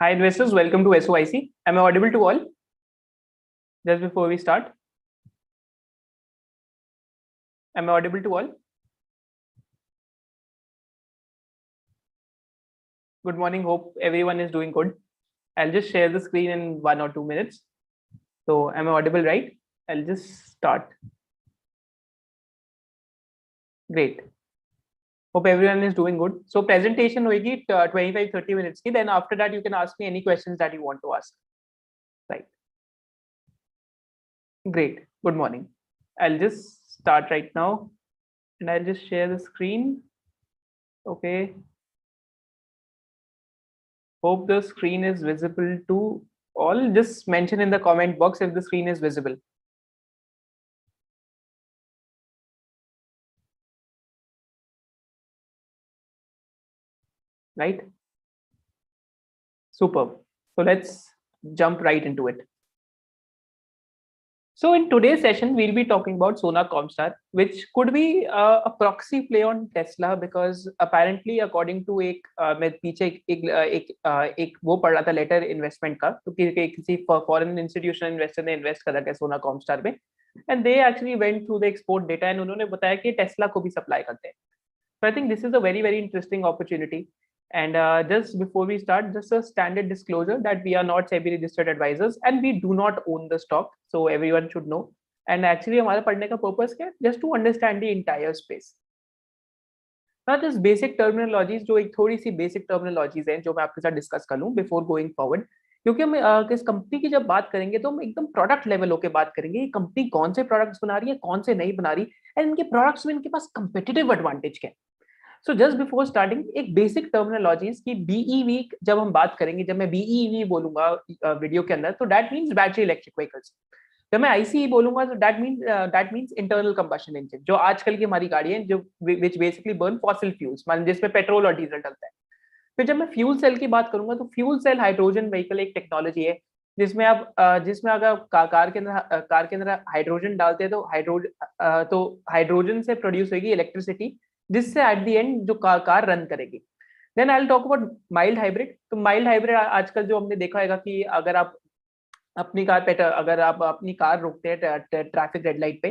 Hi investors, welcome to SOIC. Am I audible to all? Just before we start, am I audible to all? Good morning, hope everyone is doing good. I'll just share the screen in 1 or 2 minutes. So am I audible, right? I'll just start. Great. Hope everyone is doing good. So presentation hoegi 25-30 minutes ki. Then after that you can ask me any questions that you want to ask. Right. Great. Good morning. I'll just start right now and I'll just share the screen. Okay. Hope the screen is visible to all. Just mention in the comment box if the screen is visible. Right? Superb. So let's jump right into it. So in today's session, we'll be talking about Sona Comstar, which could be a proxy play on Tesla because apparently, according to मैं पीछे एक वो पढ़ रहा था letter investment का तो किसी फॉरेन इंस्टीट्यूशनल इन्वेस्टर ने इन्वेस्ट करा है सोना कॉमस्टार में and they actually went through the export data and उन्होंने बताया कि टेस्ला को भी सप्लाई करते हैं. So I think this is a very, very interesting opportunity. And just before we start, just a standard disclosure that we are not SEBI registered advisors and we do not own the stock. So everyone should know. And actually, हमारा पढ़ने का purpose क्या है? Just to understand the entire space. Now, this basic terminologies जो एक थोड़ी सी basic terminologies हैं जो मैं आपके साथ discuss कर लूँ before going forward. क्योंकि हम किस कंपनी की जब बात करेंगे तो हम एकदम प्रोडक्ट लेवल होकर बात करेंगे ये कंपनी कौन से प्रोडक्ट्स बना रही है कौन से नहीं बना रही एंड इनके प्रोडक्ट्स में इनके पास कंपेटिटिव एडवांटेज क्या है. सो जस्ट बिफोर स्टार्टिंग एक बेसिक टर्मिनोलॉजीज की बीईवी जब हम बात करेंगे जब मैं बीईवी बोलूंगा वीडियो के अंदर तो that means battery electric vehicles. जब मैं आईसीई बोलूंगा तो that means internal combustion engine जो आजकल की हमारी गाड़ी है जो which basically burn fossil fuels मान जिसमें पेट्रोल और डीजल डलता है. फिर जब मैं फ्यूल सेल की बात करूंगा तो फ्यूल सेल हाइड्रोजन व्हीकल एक टेक्नोलॉजी है जिसमें अगर कार के अंदर हाइड्रोजन डालते हैं तो हाइड्रोजन से प्रोड्यूस होगी इलेक्ट्रिसिटी जिससे एट द एंड जो कार रन करेगी. Then I will talk about mild hybrid. तो माइल्ड हाइब्रिड आजकल जो हमने देखा है कि अगर आप अपनी कार रोकते हैं ट्रैफिक रेड लाइट पे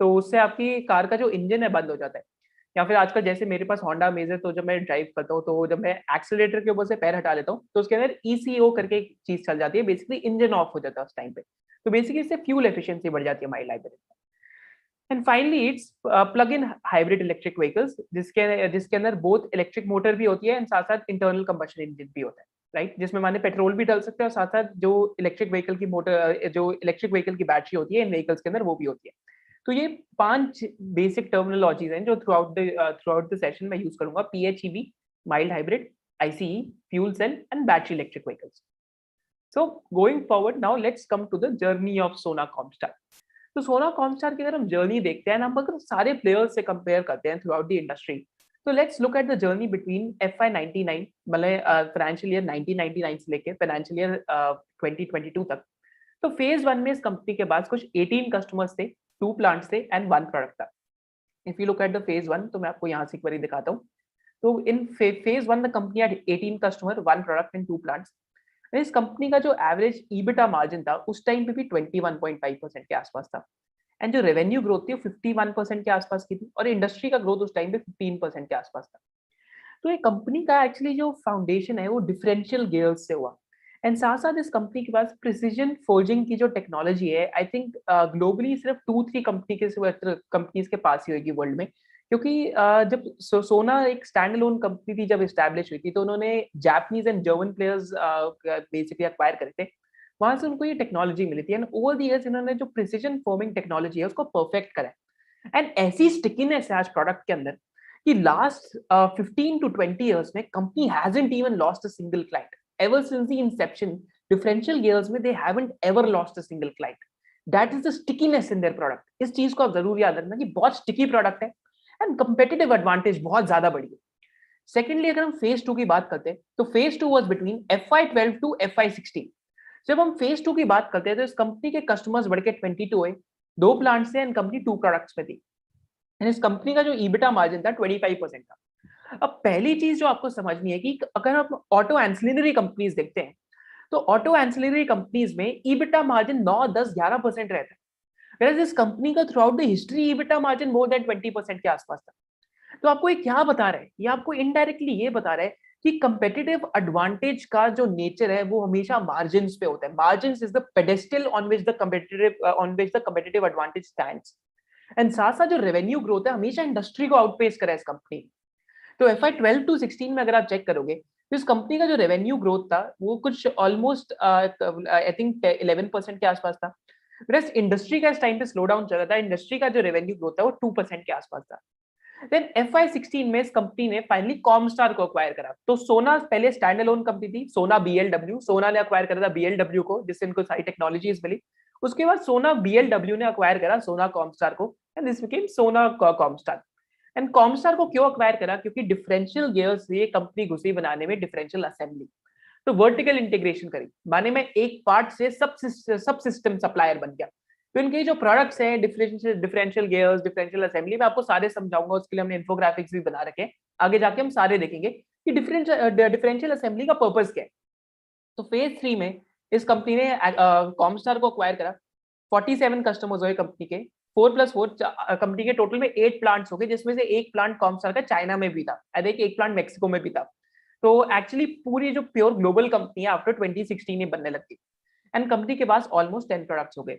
तो उससे आपकी कार का जो इंजन है बंद हो जाता है. या फिर आजकल जैसे मेरे पास होंडा अमेज है तो जब मैं ड्राइव करता हूँ तो जब मैं एक्सीलरेटर के ऊपर से पैर हटा लेता हूँ तो उसके अंदर ईसीओ करके एक चीज चल जाती है बेसिकली इंजन ऑफ हो जाता है उस टाइम पे. तो बेसिकली इससे फ्यूल एफिशिएंसी बढ़ जाती है mild hybrid. And finally it's plug in hybrid electric vehicles जिसके अंदर बोथ इलेक्ट्रिक मोटर भी होती है एंड साथ साथ इंटरनल कंबशन इंजन भी होता है राइट जिसमें माने पेट्रोल भी डाल सकते हैं और साथ साथ जो इलेक्ट्रिक व्हीकल की बैटरी होती है इन व्हीकल्स के अंदर वो भी होती है. तो ये 5 बेसिक टर्मिनोलॉजीज हैं जो थ्रू आउट द सेशन में यूज करूंगा. PHEV, mild hybrid, ICE, fuel cell and battery electric vehicles. So going forward now let's come to the journey of Sona Comstar. तो सोना कॉमस्टार की अगर हम जर्नी देखते हैं हम अगर सारे प्लेयर्स से कंपेयर करते हैं थ्रू आउट द इंडस्ट्री तो let's look at the journey between FY 99 मतलब फाइनेंशियल ईयर 1999 से लेके फाइनेंशियल ईयर 2022 तक. तो फेज 1 में इस कंपनी के पास कुछ 18 कस्टमर्स थे, 2 प्लांट्स थे एंड 1 प्रोडक्ट था. If you look at the phase 1 तो मैं आपको यहाँ से एक बार दिखाता हूँ. तो in phase 1 the company had 18 customer, 1 product and 2 plants. इस कंपनी का जो एवरेज ईबिटा मार्जिन था उस टाइम पे भी 21.5% के आसपास था एंड जो रेवेन्यू ग्रोथ थी वो 51% के आसपास की थी और इंडस्ट्री का ग्रोथ उस टाइम पे 15% के आसपास था. तो ये कंपनी का एक्चुअली जो फाउंडेशन है वो डिफरेंशियल गियर्स से हुआ एंड साथ साथ इस कंपनी के पास प्रिसीजन फोर्जिंग की जो टेक्नोलॉजी है आई थिंक ग्लोबली सिर्फ 2-3 कंपनीज के पास ही होगी वर्ल्ड में क्योंकि जब सोना एक स्टैंड अलोन कंपनी थी जब एस्टैब्लिश हुई थी तो उन्होंने Japanese and German players basically acquire करे थे. वहां से उनको ये टेक्नोलॉजी मिली थी एंड ओवर द इयर्स इन्होंने जो प्रिसीजन फॉर्मिंग टेक्नोलॉजी है उसको परफेक्ट करा एंड ऐसी स्टिकीनेस है आज प्रोडक्ट के अंदर कि लास्ट 15 to 20 years में company hasn't even lost a single client. Ever since the inception, differential gears में they haven't ever lost a single client. That is the stickiness in their product. इस चीज को आप जरूर याद रखना कि बहुत स्टिकी प्रोडक्ट है एंड कंपेटिटिव एडवांटेज बहुत ज्यादा बड़ी है. सेकेंडली अगर हम फेज 2 की बात करते हैं तो phase 2 was between FY 12 to FY 16. जब हम फेज 2 की बात करते हैं तो इस कंपनी के कस्टमर्स बढ़ के 22 हुए, 2 प्लांट्स थे एंड कंपनी 2 प्रोडक्ट्स में थी. इस कंपनी का जो ईबिटा मार्जिन था 25% था. अब पहली चीज जो आपको समझनी है कि अगर आप ऑटो एंसिलरी कंपनीज देखते हैं तो ऑटो एंसिलरी कंपनीज में ईबिटा मार्जिन 9, 10, 11% रहता है, whereas इस कंपनी का through out the history EBITDA margin more than 20% के आसपास था। तो आपको ये क्या बता रहा है? ये आपको इनडायरेक्टली ये बता रहा है कि कंपेटिटिव एडवांटेज का जो नेचर है वो हमेशा मार्जिन्स पे होता है। Margins is the pedestal on which the competitive advantage stands. And साथ साथ जो रेवेन्यू ग्रोथ है हमेशा इंडस्ट्री को आउटपेस करा है इस कंपनी। तो FY 12 to 16 में अगर आप चेक करोगे तो इस कंपनी का जो रेवेन्यू ग्रोथ था वो कुछ ऑलमोस्ट आई थिंक 11% के आसपास था, whereas इंडस्ट्री का इस टाइम पे स्लो डाउन चल रहा था। इंडस्ट्री का जो रेवेन्यू ग्रोथ था वो 2% के आसपास था। देन FY 16 में इस कंपनी ने फाइनली कॉमस्टार को अक्वायर करा। तो सोना पहले स्टैंड अलोन कंपनी थी, सोना BLW, सोना ने अक्वायर करा था BLW को, जिससे इनको सारी टेक्नोलॉजीज मिली। उसके बाद सोना BLW ने अक्वायर करा सोना कॉमस्टार को, एंड दिस बिकेम सोना कॉमस्टार। एंड कॉमस्टार को क्यों अक्वायर करा? क्योंकि डिफरेंशियल गियर्स से कंपनी घुसी बनाने में डिफरेंशियल असेंबली, तो वर्टिकल इंटीग्रेशन करी, माने में एक पार्ट से सब सिस्टम सप्लायर बन गया। तो इनके जो प्रोडक्ट्स हैं डिफरेंशियल गियर्स, डिफरेंशियल असेंबली, मैं आपको सारे समझाऊंगा, उसके लिए हमने इन्फोग्राफिक्स भी बना रखे हैं, आगे जाके हम सारे देखेंगे कि डिफरेंशियल असेंबली का पर्पस क्या है। तो फेज 3 में इस कंपनी ने कॉमस्टार को अक्वायर करा। 47 कस्टमर्स हुए कंपनी के, 4+4 कंपनी के टोटल में 8 प्लांट्स हो गए, जिसमें से एक प्लांट कॉमस्टार का चाइना में भी था, एक प्लांट मेक्सिको में भी था। तो एक्चुअली पूरी जो प्योर ग्लोबल कंपनी है आफ्टर 2016 ही बनने लगी, एंड कंपनी के पास ऑलमोस्ट 10 प्रोडक्ट्स हो गए।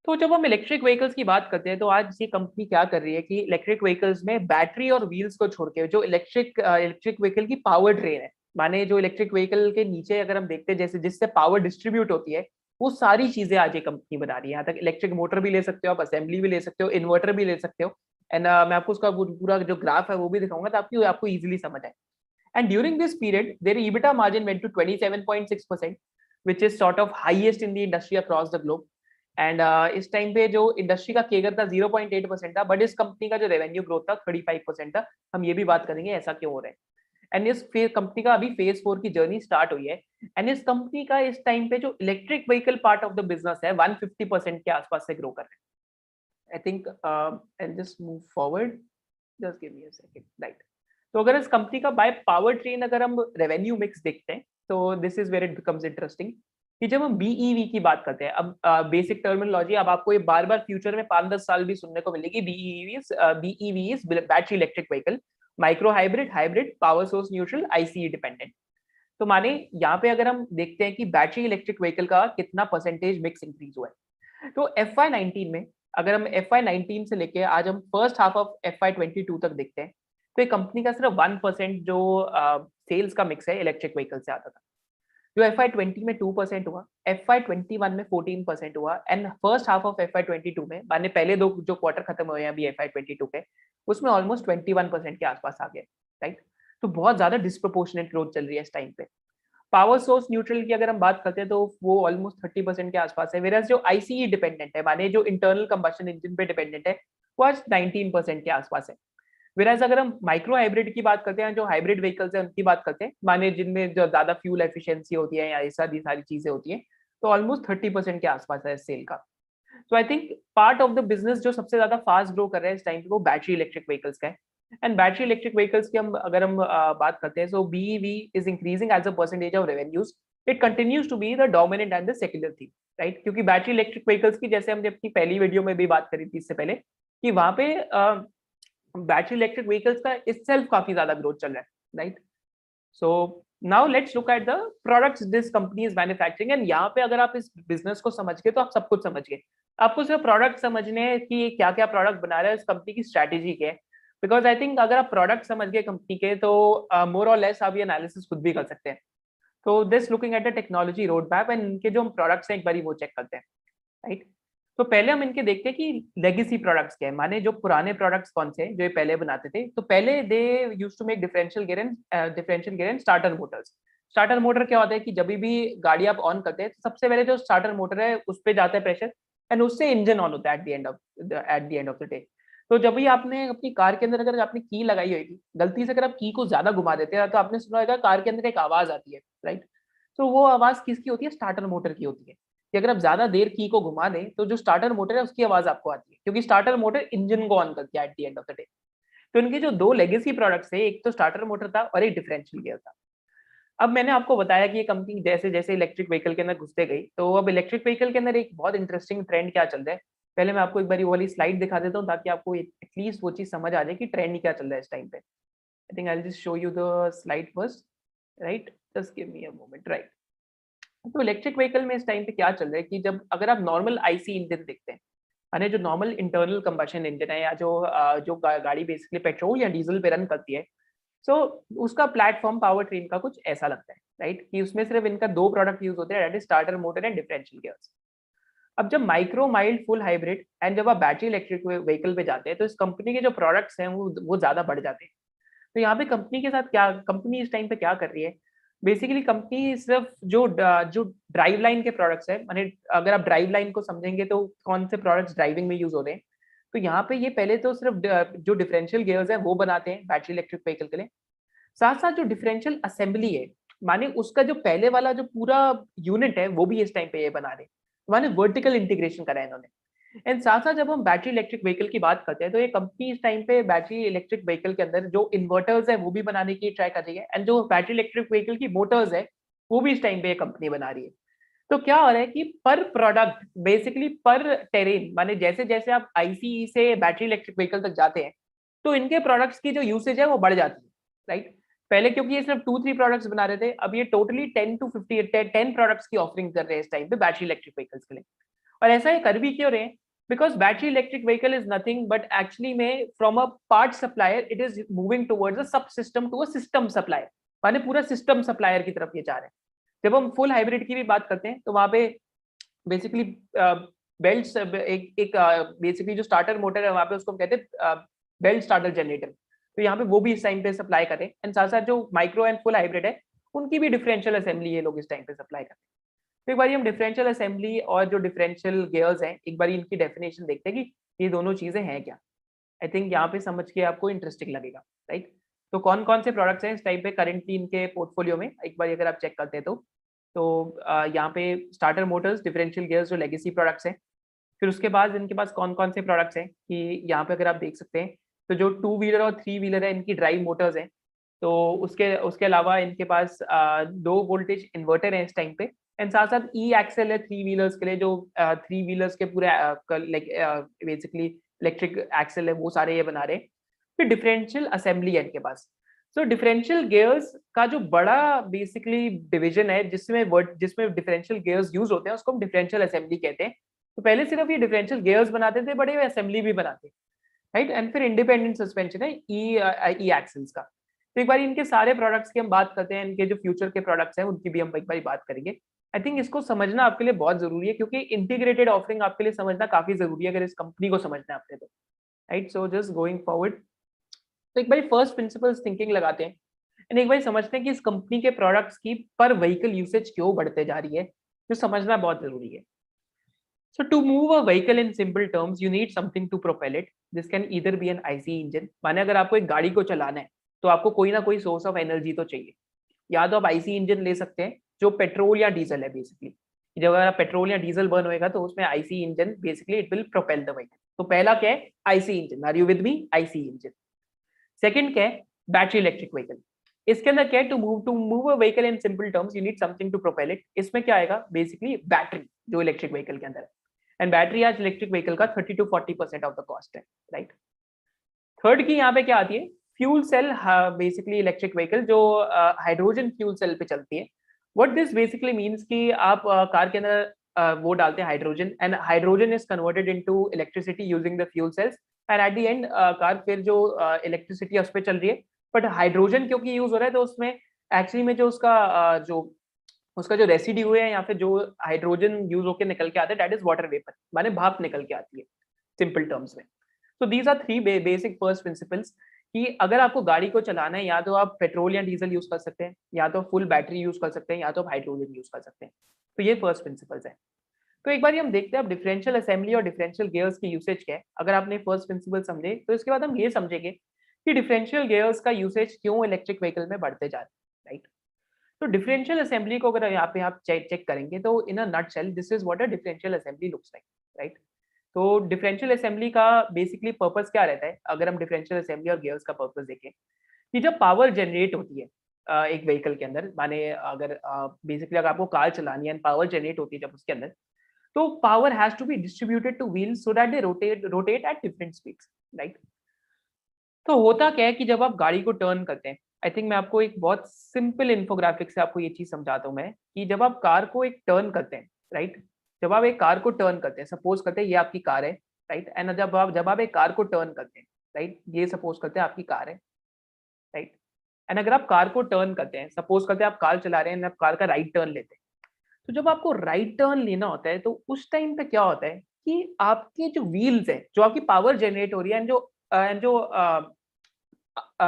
तो जब हम इलेक्ट्रिक व्हीकल्स की बात करते हैं तो आज ये कंपनी क्या कर रही है कि इलेक्ट्रिक व्हीकल्स में बैटरी और व्हील्स को छोड़ के जो इलेक्ट्रिक व्हीकल की पावर ट्रेन है, माने जो इलेक्ट्रिक व्हीकल के नीचे अगर हम देखते हैं जैसे जिससे पावर डिस्ट्रीब्यूट होती है, वो सारी चीजें आज ये कंपनी बना रही है। यहाँ तक इलेक्ट्रिक मोटर भी ले सकते हो आप, असेंबली भी ले सकते हो, इन्वर्टर भी ले सकते हो। एंड मैं आपको उसका पूरा जो ग्राफ है वो भी दिखाऊंगा ताकि आपको इजिली समझ आए। And during this period, their EBITDA margin went to 27.6%, which is sort of highest in the industry across the globe. And इस टाइम पे जो इंडस्ट्री का केगर था 0.8% था, बट इस कंपनी का जो रेवेन्यू ग्रोथ था 35% था। हम ये भी बात करेंगे ऐसा क्यों हो रहा है। एंड इस कंपनी का अभी फेज 4 की जर्नी स्टार्ट हुई है। एंड इस कंपनी का इस टाइम पे जो electric vehicle part of the business है 150% के आसपास से ग्रो कर रहे हैं। I think and just move forward, just give me a second, right. तो अगर इस कंपनी का बाय पावर ट्रेन अगर हम रेवेन्यू मिक्स देखते हैं तो this is where it becomes interesting कि जब हम BEV की बात करते हैं, अब बेसिक टर्मिनोलॉजी, अब आपको ये बार बार फ्यूचर में 5-10 साल भी सुनने को मिलेगी। BEV is battery electric vehicle, micro hybrid, hybrid, power source neutral, ICE dependent. तो माने यहाँ पे अगर हम देखते हैं कि बैटरी इलेक्ट्रिक व्हीकल का कितना परसेंटेज मिक्स इंक्रीज हुआ है, तो FY 19 में अगर हम FY 19 से लेके आज हम फर्स्ट हाफ ऑफ FY 22 तक देखते हैं तो एक कंपनी का सिर्फ 1% जो सेल्स का मिक्स है इलेक्ट्रिक व्हीकल से आता था, जो FY 20 में 2% हुआ, FY 21 में 14% हुआ, and first half of FY 22 में, माने पहले दो जो क्वार्टर खत्म हुए हैं अभी FY 22 के, उसमें ऑलमोस्ट 21% के आसपास आ गए, राइट। तो बहुत ज्यादा डिस्प्रोपोर्शनेट ग्रोथ चल रही है इस टाइम पे। पावर सोर्स न्यूट्रल की अगर हम बात करते हैं तो वो ऑलमोस्ट 30% के आसपास है, वेराज जो ICE डिपेंडेंट है, माने जो इंटरनल कंबशन इंजन पे डिपेंडेंट है, वो आज 19% के आसपास है। Whereas अगर हम माइक्रो हाइब्रिड की बात करते हैं, जो हाइब्रिड व्हीकल्स है उनकी बात करते हैं, माने जिनमें जो ज्यादा फ्यूल एफिशिएंसी होती है या ऐसा दी सारी चीजें होती हैं, तो ऑलमोस्ट 30% के आसपास है सेल का। तो I think part of the business जो सबसे ज्यादा फास्ट ग्रो कर रहा है इस टाइम पे वो बैटरी इलेक्ट्रिक व्हीकल्स का है। एंड बैटरी इलेक्ट्रिक व्हीकल्स की हम अगर हम बात करते हैं, so BEV is increasing as a percentage of revenues, it continues to be the dominant and the secular theme, right. क्योंकि बैटरी इलेक्ट्रिक व्हीकल्स की जैसे हमने अपनी पहली वीडियो में भी बात करी थी इससे पहले कि वहां पे बैटरी इलेक्ट्रिक व्हीकल्स का itself काफी ज्यादा ग्रोथ चल रहा है, right. So now let's look at the products this company is manufacturing. And यहाँ पे अगर आप इस बिजनेस को समझ गए तो आप सब कुछ समझ गए। आपको सिर्फ प्रोडक्ट समझने हैं कि क्या क्या प्रोडक्ट बना रहा है, इस कंपनी की स्ट्रैटेजी क्या है, बिकॉज आई थिंक अगर आप प्रोडक्ट समझ गए कंपनी के तो मोर और लेस आप ये एनालिसिस खुद भी कर सकते हैं। तो this looking at the technology road map and इनके जो हम प्रोडक्ट्स हैं एक बार वो चेक करते हैं, राइट। तो पहले हम इनके देखते हैं कि लेगेसी प्रोडक्ट्स क्या है, माने जो पुराने प्रोडक्ट्स कौन से हैं जो ये पहले बनाते थे। तो पहले they used to make differential gear and starter motors. Starter motor क्या होता है कि जब भी गाड़ी आप ऑन करते हैं तो सबसे पहले जो स्टार्टर मोटर है उस पर जाता है प्रेशर, एंड उससे इंजन ऑन होता है eight the end of the day. तो जब भी आपने अपनी कार के अंदर अगर आपने की लगाई होगी, गलती से अगर आप की को ज्यादा घुमा देते हैं तो आपने सुना होगा कार के अंदर एक आवाज आती है, राइट। तो वो आवाज किसकी होती है? स्टार्टर मोटर की होती है। कि अगर आप ज्यादा देर की को घुमा दें तो जो स्टार्टर मोटर है उसकी आवाज आपको आती है, क्योंकि स्टार्टर मोटर इंजन को ऑन करती है eight the end of the day. तो इनके जो दो लेगेसी प्रोडक्ट्स थे, एक तो स्टार्टर मोटर था और एक डिफरेंशियल गियर था। अब मैंने आपको बताया कि ये कंपनी जैसे जैसे इलेक्ट्रिक व्हीकल के अंदर घुसते गई, तो अब इलेक्ट्रिक व्हीकल के अंदर एक बहुत इंटरेस्टिंग ट्रेंड क्या चल रहा है। पहले मैं आपको एक बार वो वाली स्लाइड दिखा देता हूँ ताकि आपको एटलीस्ट वो चीज समझ आ जाए कि ट्रेंड क्या चल रहा है इस टाइम पे। आई think I just show you the slide first, right, just give me a moment, right. तो इलेक्ट्रिक व्हीकल में इस टाइम पे क्या चल रहा है कि जब अगर आप नॉर्मल आईसी इंजन देखते हैं, यानी जो नॉर्मल इंटरनल कंबशन इंजन है, या जो गाड़ी बेसिकली पेट्रोल या डीजल पे रन करती है, सो उसका प्लेटफॉर्म पावर ट्रेन का कुछ ऐसा लगता है, राइट, कि उसमें सिर्फ इनका दो प्रोडक्ट यूज होते हैं, that is starter motor and differential gears. अब जब micro mild full hybrid and जब आप बैटरी इलेक्ट्रिक व्हीकल पे जाते हैं, तो इस कंपनी के जो प्रोडक्ट्स हैं वो ज्यादा बढ़ जाते हैं। तो यहाँ पे कंपनी के साथ क्या, कंपनी इस टाइम पे क्या कर रही है, बेसिकली कंपनी सिर्फ जो ड्राइव लाइन के प्रोडक्ट्स है, माने अगर आप ड्राइव लाइन को समझेंगे तो कौन से प्रोडक्ट्स ड्राइविंग में यूज हो रहे हैं, तो यहाँ पे ये पहले तो सिर्फ जो डिफरेंशियल गियर्स है वो बनाते हैं बैटरी इलेक्ट्रिक व्हीकल के लिए। साथ साथ जो डिफरेंशियल असेंबली है, माने उसका जो पहले वाला जो पूरा यूनिट है वो भी इस टाइम पे ये बना रहे हैं, माने वर्टिकल इंटीग्रेशन करा है इन्होंने। एंड साथ साथ जब हम बैटरी इलेक्ट्रिक व्हीकल की बात करते हैं, तो ये कंपनी इस टाइम पे बैटरी इलेक्ट्रिक व्हीकल के अंदर जो इन्वर्टर्स है वो भी बनाने की ट्राई कर रही है, एंड जो बैटरी इलेक्ट्रिक व्हीकल की मोटर्स है वो भी इस टाइम पे ये कंपनी बना रही है। तो क्या हो रहा है कि पर प्रोडक्ट बेसिकली पर टेरेन, माने जैसे जैसे आप आईसी से बैटरी इलेक्ट्रिक व्हीकल तक जाते हैं, तो इनके प्रोडक्ट्स की जो यूसेज है वो बढ़ जाती है, राइट। पहले क्योंकि ये सिर्फ 2-3 प्रोडक्ट्स बना रहे थे, अब ये टोटली 10 to 50 10 प्रोडक्ट्स की ऑफरिंग कर रहे हैं इस टाइम पे बैटरी इलेक्ट्रिक व्हीकल्स के लिए। और ऐसा ये कर भी क्यों रहे हैं, because battery electric vehicle is nothing but actually में from a part supplier it is moving towards a subsystem to a system supplier, माने पूरा सिस्टम सप्लायर की तरफ ये जा रहे हैं। जब हम फुल हाइब्रिड की भी बात करते हैं, तो वहां पे बेसिकली बेल्ट एक एक बेसिकली जो स्टार्टर मोटर है वहां पे उसको हम कहते हैं बेल्ट स्टार्टर जनरेटर। तो यहाँ पे वो भी इस टाइम पे सप्लाई करें, एंड साथ साथ जो माइक्रो एंड फुल हाइब्रिड है उनकी भी डिफरेंशियल असेंबली ये लोग इस टाइम पे सप्लाई करते हैं। तो एक बार हम डिफरेंशियल असेंबली और जो डिफरेंशियल गियर्स हैं एक बार इनकी डेफिनेशन देखते हैं कि ये दोनों चीजें हैं क्या। आई थिंक यहाँ पे समझ के आपको इंटरेस्टिंग लगेगा, राइट। तो कौन कौन से प्रोडक्ट्स हैं इस टाइम पे करेंटली इनके पोर्टफोलियो में, एक बार अगर आप चेक करते हैं तो यहाँ पे स्टार्टर मोटर्स डिफरेंशियल गियर्स जो लेगेसी प्रोडक्ट्स हैं। फिर उसके बाद इनके पास कौन कौन से प्रोडक्ट्स हैं कि यहाँ पे अगर आप देख सकते हैं, तो जो 2 व्हीलर और 3 व्हीलर है इनकी ड्राइव मोटर्स हैं। तो उसके उसके अलावा इनके पास 2 वोल्टेज इन्वर्टर है इस टाइम पे, एंड साथ साथ ई एक्सेल है 3 व्हीलर्स के लिए, जो 3 व्हीलर्स के पूरे लाइक बेसिकली इलेक्ट्रिक एक्सेल है वो सारे ये बना रहे हैं। फिर डिफरेंशियल असेंबली है इनके पास। सो डिफरेंशियल गियर्स का जो बड़ा बेसिकली डिवीजन है जिसमें डिफरेंशियल गियर्स यूज होते हैं उसको हम डिफरेंशियल असेंबली कहते हैं। तो पहले सिर्फ ये डिफरेंशियल गियर्स बनाते थे, बड़े असेंबली भी बनाते, राइट। एंड फिर इंडिपेंडेंट सस्पेंशन है ई एक्सेल्स का। तो एक बार इनके सारे प्रोडक्ट्स की हम बात करते हैं, इनके जो फ्यूचर के प्रोडक्ट्स हैं उनकी भी हम एक बार बात करेंगे। आई थिंक इसको समझना आपके लिए बहुत जरूरी है, क्योंकि इंटीग्रेटेड ऑफरिंग आपके लिए समझना काफी जरूरी है अगर इस कंपनी को समझना है आपने तो, right. So just going forward, तो एक बार फर्स्ट प्रिंसिपल्स थिंकिंग लगाते हैं, एंड एक बार समझते हैं कि इस कंपनी के प्रोडक्ट्स की पर व्हीकल यूसेज क्यों बढ़ते जा रही है, जो समझना बहुत जरूरी है। So to move a vehicle in simple terms, you need something to propel it. This can either be an IC engine. माने अगर आपको एक गाड़ी को चलाना है, तो आपको कोई ना कोई सोर्स ऑफ एनर्जी तो चाहिए। या तो आप आईसी इंजन ले सकते हैं जो पेट्रोल या डीजल है बेसिकली। जब अगर आप पेट्रोल या डीजल बर्न होएगा तो उसमें IC engine basically it will propel the vehicle. तो पहला क्या है, IC engine. Are you with me? IC engine. Second क्या है, बैटरी इलेक्ट्रिक व्हीकल। इसके अंदर क्या है, to move a vehicle in simple terms you need something to propel it. इसमें क्या आएगा, बेसिकली बैटरी जो इलेक्ट्रिक व्हीकल के अंदर है। एंड बैटरी आज इलेक्ट्रिक व्हीकल का 30 to 40% ऑफ द कॉस्ट है, राइट। थर्ड की यहाँ पे क्या आती है, fuel cell. Basically electric vehicle जो हाइड्रोजन फ्यूल सेल पे चलती है। व्हाट दिस बेसिकली मींस कि आप कार के अंदर वो डालते हैं hydrogen, and hydrogen is converted into electricity using the fuel cells, and eight the and car फिर जो इलेक्ट्रिसिटी उस पर चल रही है। बट हाइड्रोजन क्योंकि यूज हो रहा है तो उसमें एक्चुअली में जो उसका जो रेसिड्यू है या फिर जो हाइड्रोजन यूज होकर निकल के आता है, दैट इज वाटर वेपर, माने भाप निकल के आती है सिंपल टर्म्स में। तो these are 3 basic first principles कि अगर आपको गाड़ी को चलाना है, या तो आप पेट्रोल या डीजल यूज कर सकते हैं, या तो फुल बैटरी यूज कर सकते हैं, या तो आप हाइड्रोजन यूज कर सकते हैं। तो ये फर्स्ट प्रिंसिपल्स है। तो एक बार हम देखते हैं अब डिफरेंशियल असेंबली और डिफरेंशियल गियर्स की यूसेज क्या है। अगर आपने फर्स्ट प्रिंसिपल समझे तो इसके बाद हम ये समझेंगे कि डिफरेंशियल गियर्स का यूसेज क्यों इलेक्ट्रिक व्हीकल में बढ़ते जा रहे हैं, राइट। तो डिफरेंशियल असेंबली को अगर यहाँ पे आप चेक करेंगे तो in a nutshell this is what a differential assembly looks like, right. तो डिफरेंशियल असेंबली का बेसिकली पर्पस क्या रहता है, अगर हम डिफरेंशियल असेंबली और गियर्स का पर्पस देखें, कि जब पावर जनरेट होती है, एक व्हीकल के अंदर, माने अगर बेसिकली अगर आपको कार चलानी है एंड पावर जनरेट होती है जब उसके अंदर, तो power has to be distributed to wheels so that they rotate at different speeds, right. तो होता क्या है कि जब आप गाड़ी को टर्न करते हैं, आई थिंक मैं आपको एक बहुत सिंपल इन्फोग्राफिक से आपको ये चीज समझाता हूँ मैं, कि जब आप कार को एक टर्न करते हैं, राइट, जब आप एक कार को टर्न करते हैं, सपोज करते हैं ये आपकी कार है, राइट, एंड जब आप एक कार को टर्न करते हैं, राइट, ये सपोज करते हैं आपकी कार है, राइट, एंड अगर आप कार को टर्न करते हैं, सपोज करते हैं आप कार चला रहे हैं, आप कार का राइट टर्न लेते हैं, तो जब आपको राइट टर्न लेना होता है तो उस टाइम पे क्या होता है कि आपके जो व्हील्स है, जो आपकी पावर जनरेट हो रही है,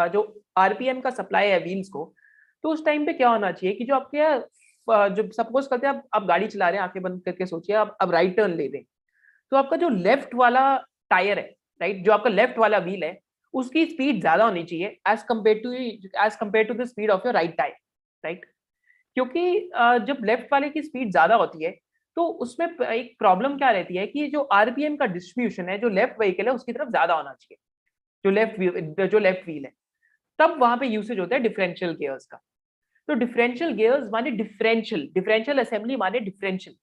जो आरपीएम का सप्लाई है व्हील्स को, तो उस टाइम पे क्या होना चाहिए कि जो आपके जो सपोज करते हैं आप गाड़ी चला रहे हैं, आंखें बंद करके सोचिए आप राइट टर्न ले दें, तो आपका जो लेफ्ट वाला टायर है, राइट, जो आपका लेफ्ट वाला व्हील है, उसकी स्पीड ज्यादा होनी चाहिए as compare to the speed of your right tyre, right. क्योंकि जब लेफ्ट वाले की स्पीड ज्यादा होती है तो उसमें एक प्रॉब्लम क्या रहती है कि जो आरपीएम का डिस्ट्रीब्यूशन है, जो लेफ्ट व्हीकल है उसकी तरफ ज्यादा होना चाहिए, जो लेफ्ट व्हील है, तब वहां पे यूसेज होता है डिफरेंशियल गियर्स का। तो डिफरेंशियल गियर्स माने डिफरेंशियल डिफरेंशियल असेंबली माने डिफरेंशियल,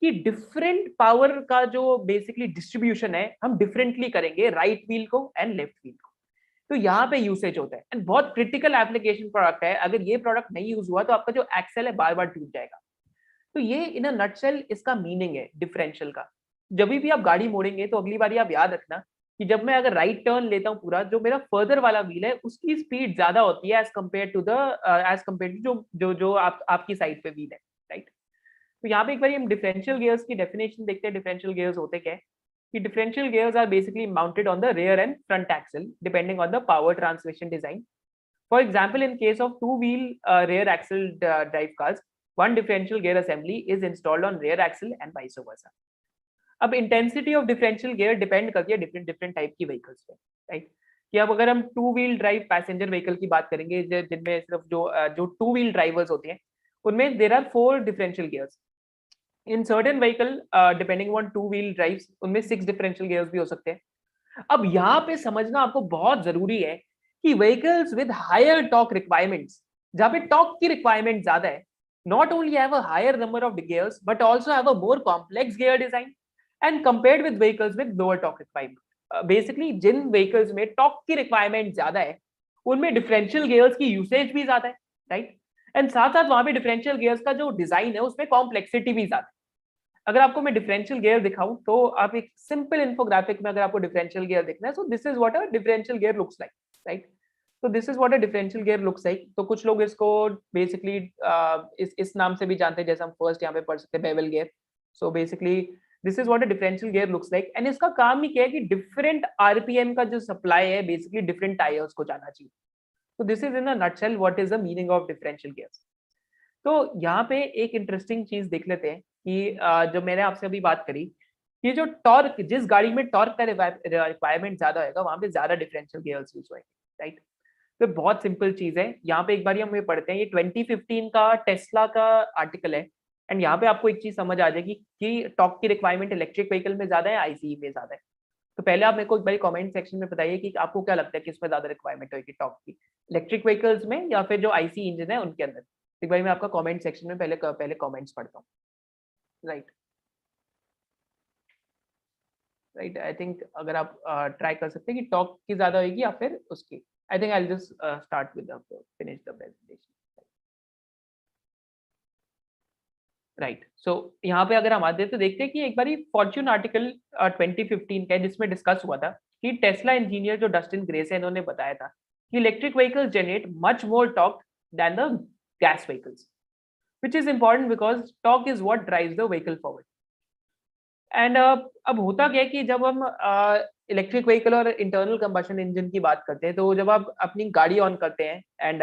कि डिफरेंट पावर का जो बेसिकली डिस्ट्रीब्यूशन है हम डिफरेंटली करेंगे राइट व्हील को एंड लेफ्ट व्हील को। तो यहाँ पे यूसेज होता है एंड बहुत क्रिटिकल एप्लीकेशन प्रोडक्ट है, अगर ये प्रोडक्ट नहीं यूज हुआ तो आपका जो एक्सेल है बार बार टूट जाएगा। तो ये इन अ नटसेल इसका मीनिंग है डिफरेंशियल का। जब भी आप गाड़ी मोड़ेंगे तो अगली बार आप याद रखना कि जब मैं अगर राइट टर्न लेता हूँ पूरा, जो मेरा फर्दर वाला व्हील है उसकी स्पीड ज्यादा होती है एज कम्पेयर टू जो आपकी साइड पे व्हील है, राइट। तो यहाँ पे एक बार हम डिफरेंशियल गियर्स की डेफिनेशन देखते हैं। डिफरेंशियल गियर्स होते क्या है कि differential gears are basically mounted on the rear and front axle depending on the power transmission design. For example, in case of two-wheel rear axle drive cars, one differential gear assembly is installed on rear axle and vice versa. अब intensity of differential gear depend करती है different different type की vehicles पे, right. कि अब अगर हम two wheel drive passenger vehicle की बात करेंगे, जिनमें सिर्फ जो टू व्हील ड्राइवर्स होते हैं, उनमें there are 4 differential gears. In certain vehicle depending on two wheel drives, उनमें 6 डिफरेंशियल गियर्स भी हो सकते हैं। अब यहाँ पे समझना आपको बहुत जरूरी है कि vehicles with higher torque requirements, जहाँ पे टॉर्क की रिक्वायरमेंट ज्यादा है, not only have a higher number of gears but also have a more complex gear design and compared with vehicles with lower torque requirement. Basically Jin vehicles में torque की requirement ज्यादा है उनमें differential gears की usage भी ज्यादा है, right? And साथ साथ वहां पे डिफरेंशियल गियर्स का जो डिजाइन है उसमें कॉम्प्लेक्सिटी भी ज्यादा है। अगर आपको मैं डिफरेंशियल गियर दिखाऊं तो आप एक सिंपल इन्फोग्राफिक में अगर आपको डिफरेंशियल गियर देखना है, so this is what a differential gear looks like, right. तो this is what a differential gear looks like. तो कुछ लोग इसको बेसिकली इस नाम से भी जानते हैं, जैसे हम फर्स्ट यहाँ पे पढ़ सकते हैं bevel gear. So basically this is what a differential gear looks like and इसका काम ही क्या है कि डिफरेंट आरपीएम का जो सप्लाई है बेसिकली डिफरेंट टायर्स को जाना चाहिए। तो this is in a nutshell what is the meaning of differential gears. तो यहाँ पे एक इंटरेस्टिंग चीज देख लेते हैं कि जो मैंने आपसे अभी बात करी कि जो टॉर्क, जिस गाड़ी में टॉर्क का रिक्वायरमेंट ज्यादा होगा वहां पे ज्यादा डिफरेंशियल गियर्स यूज होंगे, राइट। तो बहुत सिंपल चीज है। यहाँ पे एक बार हम ये पढ़ते हैं, ये 2015 का टेस्ला का आर्टिकल है एंड यहाँ पे आपको एक चीज समझ आ जाएगी कि टॉर्क की रिक्वायरमेंट इलेक्ट्रिक व्हीकल में ज्यादा है आईसीई में ज्यादा है। तो पहले आप मेरे को एक बार कमेंट सेक्शन में बताइए कि आपको क्या लगता है कि इसमें ज्यादा रिक्वायरमेंट होगी टॉर्क की, इलेक्ट्रिक व्हीकल्स में या फिर जो आईसी इंजन है उनके अंदर। एक बार मैं आपका कमेंट सेक्शन में पहले कमेंट्स पढ़ता हूँ, राइट। राइट, आई थिंक अगर आप ट्राई कर सकते हैं कि टॉक की ज्यादा होगी या फिर उसकी। I think I will just start with finish the presentation, right. So यहाँ पे अगर हम आते हैं तो देखते हैं कि एक बारी फॉर्च्यून आर्टिकल 2015 का है जिसमें डिस्कस हुआ था कि टेस्ला इंजीनियर जो डस्टिन ग्रेस है इन्होंने बताया था कि electric vehicles generate much more torque than the gas vehicles, which is important because torque is what drives the vehicle forward. And अब होता क्या है कि जब हम इलेक्ट्रिक व्हीकल और इंटरनल कंबशन इंजन की बात करते हैं, तो जब आप अपनी गाड़ी ऑन करते हैं एंड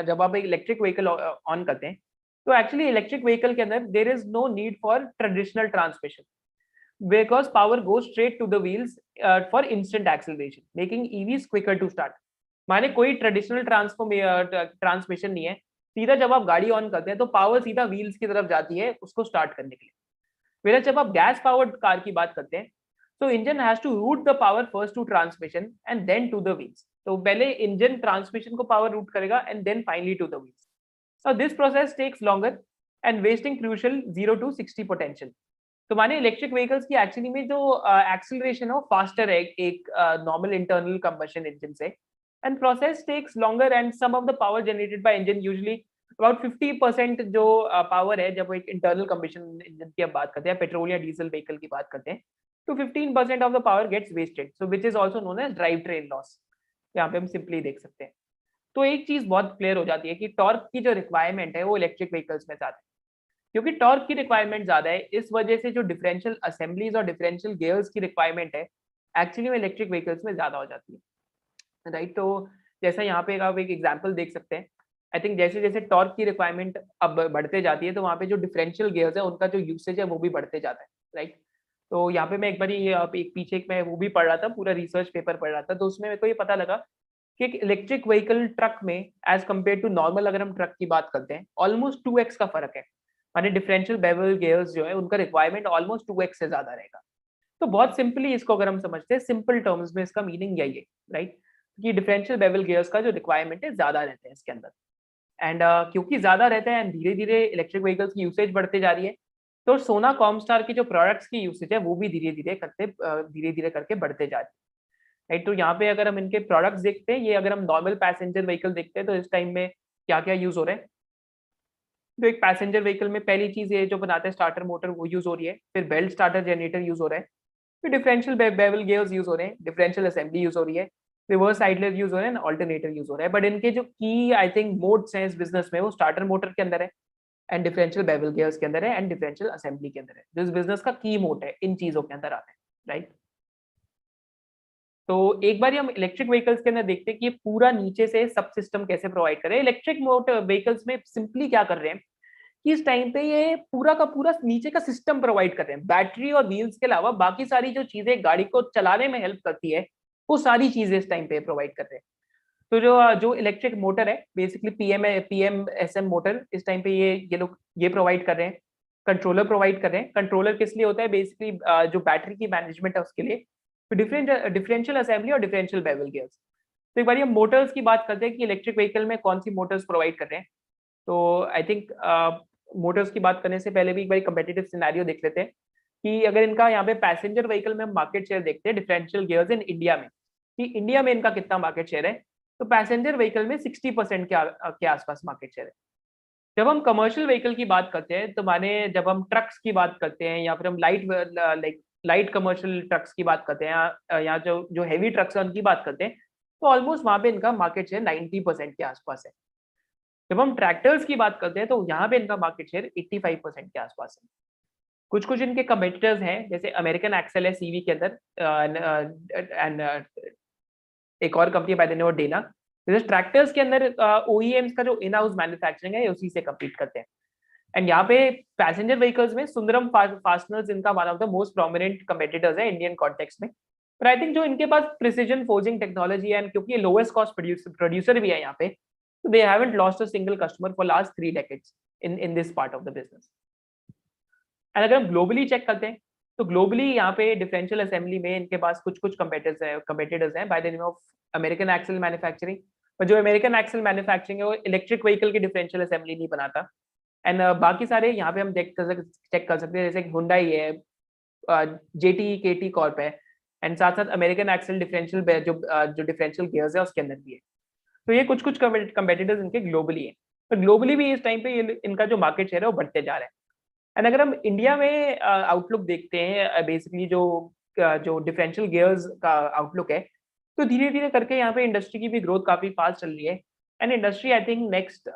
जब आप एक इलेक्ट्रिक व्हीकल ऑन करते हैं, तो एक्चुअली इलेक्ट्रिक व्हीकल के अंदर there is no need for traditional transmission because power goes straight to the wheels for instant acceleration making EVs quicker to start. माने कोई ट्रेडिशनल ट्रांसमिशन नहीं है, सीधा जब आप गाड़ी ऑन करते हैं तो पावर सीधा व्हील्स की तरफ जाती है उसको स्टार्ट करने के लिए। फिर जब आप गैस पावर्ड कार की बात करते हैं तो engine has to route the power first to transmission and then to the wheels. तो पहले इंजन ट्रांसमिशन को पावर रूट करेगा and then finally to the wheels. So this process takes longer and wasting crucial 0 to 60 potential. तो माने electric vehicles की actually में जो acceleration है फास्टर है एक नॉर्मल इंटरनल कंबशन इंजन से, and process takes longer and some of the power generated by engine usually about 50% जो पावर है जब वो एक इंटरनल कंबशन इंजन की अब बात करते हैं पेट्रोल या डीजल व्हीकल की बात करते हैं, तो 15% of the power gets wasted, so which is also known as drive train loss. यहाँ पे हम सिंपली देख सकते हैं. तो एक चीज बहुत क्लियर हो जाती है कि टॉर्क की जो रिक्वायरमेंट है वो इलेक्ट्रिक व्हीकल्स में ज्यादा है. क्योंकि टॉर्क की रिक्वायरमेंट ज्यादा है, इस वजह से जो डिफरेंशियल असेंबलीज और डिफरेंशियल गियर्स की रिक्वायरमेंट है एक्चुअली में इलेक्ट्रिक व्हीकल्स में ज्यादा हो जाती है, राइट. तो जैसा यहाँ पे आप एक एग्जांपल देख सकते हैं. आई थिंक जैसे जैसे टॉर्क की रिक्वायरमेंट अब बढ़ते जाती है तो वहाँ पे जो डिफरेंशियल गियर्स है उनका जो यूसेज है वो भी बढ़ते जाता है, राइट. तो यहाँ पे मैं एक बार एक पीछे मैं वो भी पढ़ रहा था, पूरा रिसर्च पेपर पढ़ रहा था, तो उसमें मेरे को ये पता लगा कि एक इलेक्ट्रिक व्हीकल ट्रक में एज कम्पेयर टू नॉर्मल अगर हम ट्रक की बात करते हैं ऑलमोस्ट 2x का फर्क है. माने डिफरेंशियल बेवल गियर्स जो है उनका रिक्वायरमेंट ऑलमोस्ट 2x से ज्यादा रहेगा. तो बहुत सिंपली इसको अगर हम समझते हैं सिंपल टर्म्स में इसका मीनिंग यही है, राइट, कि डिफरेंशियल बेवल गियर्स का जो रिक्वायरमेंट है ज्यादा रहते हैं इसके अंदर. एंड क्योंकि ज्यादा रहते हैं एंड धीरे धीरे इलेक्ट्रिक व्हीकल्स की यूसेज बढ़ती जा रही है, तो सोना कॉमस्टार की जो प्रोडक्ट्स की यूसेज है वो भी धीरे धीरे करके बढ़ते जा रही है, राइट. तो यहाँ पे अगर हम इनके प्रोडक्ट्स देखते हैं, ये अगर हम नॉर्मल पैसेंजर व्हीकल देखते हैं तो इस टाइम में क्या क्या यूज हो रहा है. तो एक पैसेंजर व्हीकल में पहली चीज ये जो बनाते हैं स्टार्टर मोटर वो यूज हो रही है, फिर बेल्ट स्टार्टर जनरेटर यूज हो रहा है, फिर डिफरेंशियल बेवल गियर्स यूज हो रहे हैं, डिफरेंशियल असेंबली यूज हो रही है, रिवर्स आइडलर यूज हो रहे हैं, ऑल्टरनेटर यूज हो रहा है. बट इनके जो की आई थिंक मोड्स हैं इस बिजनेस में वो स्टार्टर मोटर के अंदर है एंड डिफरेंशियल बेवल गियर्स के अंदर है एंड डिफरेंशियल असेंबली के अंदर है. जो इस बिजनेस का की मोड है इन चीजों के अंदर आते हैं, राइट. तो एक बार हम इलेक्ट्रिक व्हीकल्स के अंदर देखते हैं कि ये पूरा नीचे से सब सिस्टम कैसे प्रोवाइड करें. इलेक्ट्रिक मोटर व्हीकल्स में सिंपली क्या कर रहे हैं कि इस टाइम पे ये पूरा का पूरा नीचे का सिस्टम प्रोवाइड कर रहे हैं. बैटरी और व्हील्स के अलावा बाकी सारी जो चीजें गाड़ी को चलाने में हेल्प करती है वो सारी चीजें इस टाइम पे प्रोवाइड कर रहे हैं. तो जो जो इलेक्ट्रिक मोटर है बेसिकली पीएमएसएम मोटर इस टाइम पे ये लोग ये प्रोवाइड कर रहे हैं. कंट्रोलर प्रोवाइड कर रहे हैं. कंट्रोलर किस लिए होता है बेसिकली जो बैटरी की मैनेजमेंट है उसके लिए. तो डिफरेंशियल असेंबली और डिफरेंशियल बेवल गियर्स. तो एक बार हम मोटर्स की बात करते हैं कि इलेक्ट्रिक व्हीकल में कौन सी मोटर्स प्रोवाइड कर रहे हैं. तो आई थिंक मोटर्स की बात करने से पहले भी एक बार कंपेटिटिव सिनेरियो देख लेते हैं कि अगर इनका यहाँ पे पैसेंजर व्हीकल में हम मार्केट शेयर देखते हैं डिफरेंशियल गियर्स इन इंडिया में, कि इंडिया में इनका कितना मार्केट शेयर है, तो पैसेंजर व्हीकल में 60% के आसपास मार्केट शेयर है. जब हम कमर्शियल व्हीकल की बात करते हैं तो माने जब हम ट्रक्स की बात करते हैं या फिर हम लाइट कमर्शियल ट्रक्स की बात करते हैं या जो जो हैवी ट्रक्स है उनकी बात करते हैं, तो ऑलमोस्ट वहां पे इनका मार्केट शेयर 90% के आसपास है. जब हम ट्रैक्टर्स की बात करते हैं तो यहाँ पे इनका मार्केट शेयर 85% के आसपास है. कुछ कुछ इनके कम्पिटिटर्स हैं जैसे अमेरिकन एक्सेल है सीवी के अंदर एंड एक और company by the name of Dana. जैसे ट्रैक्टर्स के अंदर ओईएम्स का जो इन हाउस मैन्युफैक्चरिंग है उसी से कम्पीट करते हैं. एंड यहाँ पे पैसेंजर व्हीकल्स में सुंदरम फास्टनर्स इनका one of the most prominent competitors है इंडियन कॉन्टेक्स्ट में. पर आई थिंक जो इनके पास प्रिसीजन फोर्जिंग टेक्नोलॉजी है एंड क्योंकि ये लोएस्ट कॉस्ट प्रोड्यूसर भी है यहाँ पे, so they haven't lost a single customer for last 3 decades in this part of the business. And अगर हम ग्लोबली चेक करते हैं तो ग्लोबली यहाँ पे डिफरेंशियल असेंबली में इनके पास कुछ कुछ कम्पिटिटर्स हैं by the name of American Axle Manufacturing. पर जो अमेरिकन एक्सेल मैन्युफैक्चरिंग है वो इलेक्ट्रिक व्हीकल की डिफरेंशियल असेंबली नहीं बनाता. एंड बाकी सारे यहाँ पे हम चेक कर सकते हैं जैसे हुंडई है, जेटी केटी कॉर्प है, एंड साथ साथ अमेरिकन एक्सेल डिफरेंशियल जो डिफरेंशियल गियर्स है उसके अंदर भी है. तो ये कुछ कुछ कम्पिटिटर्स इनके ग्लोबली है. तो ग्लोबली भी इस टाइम पे इनका जो मार्केट शेयर है वो बढ़ते जा रहा है. एंड अगर हम इंडिया में आउटलुक देखते हैं बेसिकली जो जो डिफरेंशियल गियर्स का आउटलुक है, तो धीरे धीरे करके यहाँ पे इंडस्ट्री की भी ग्रोथ काफी फास्ट चल रही है. And industry I think next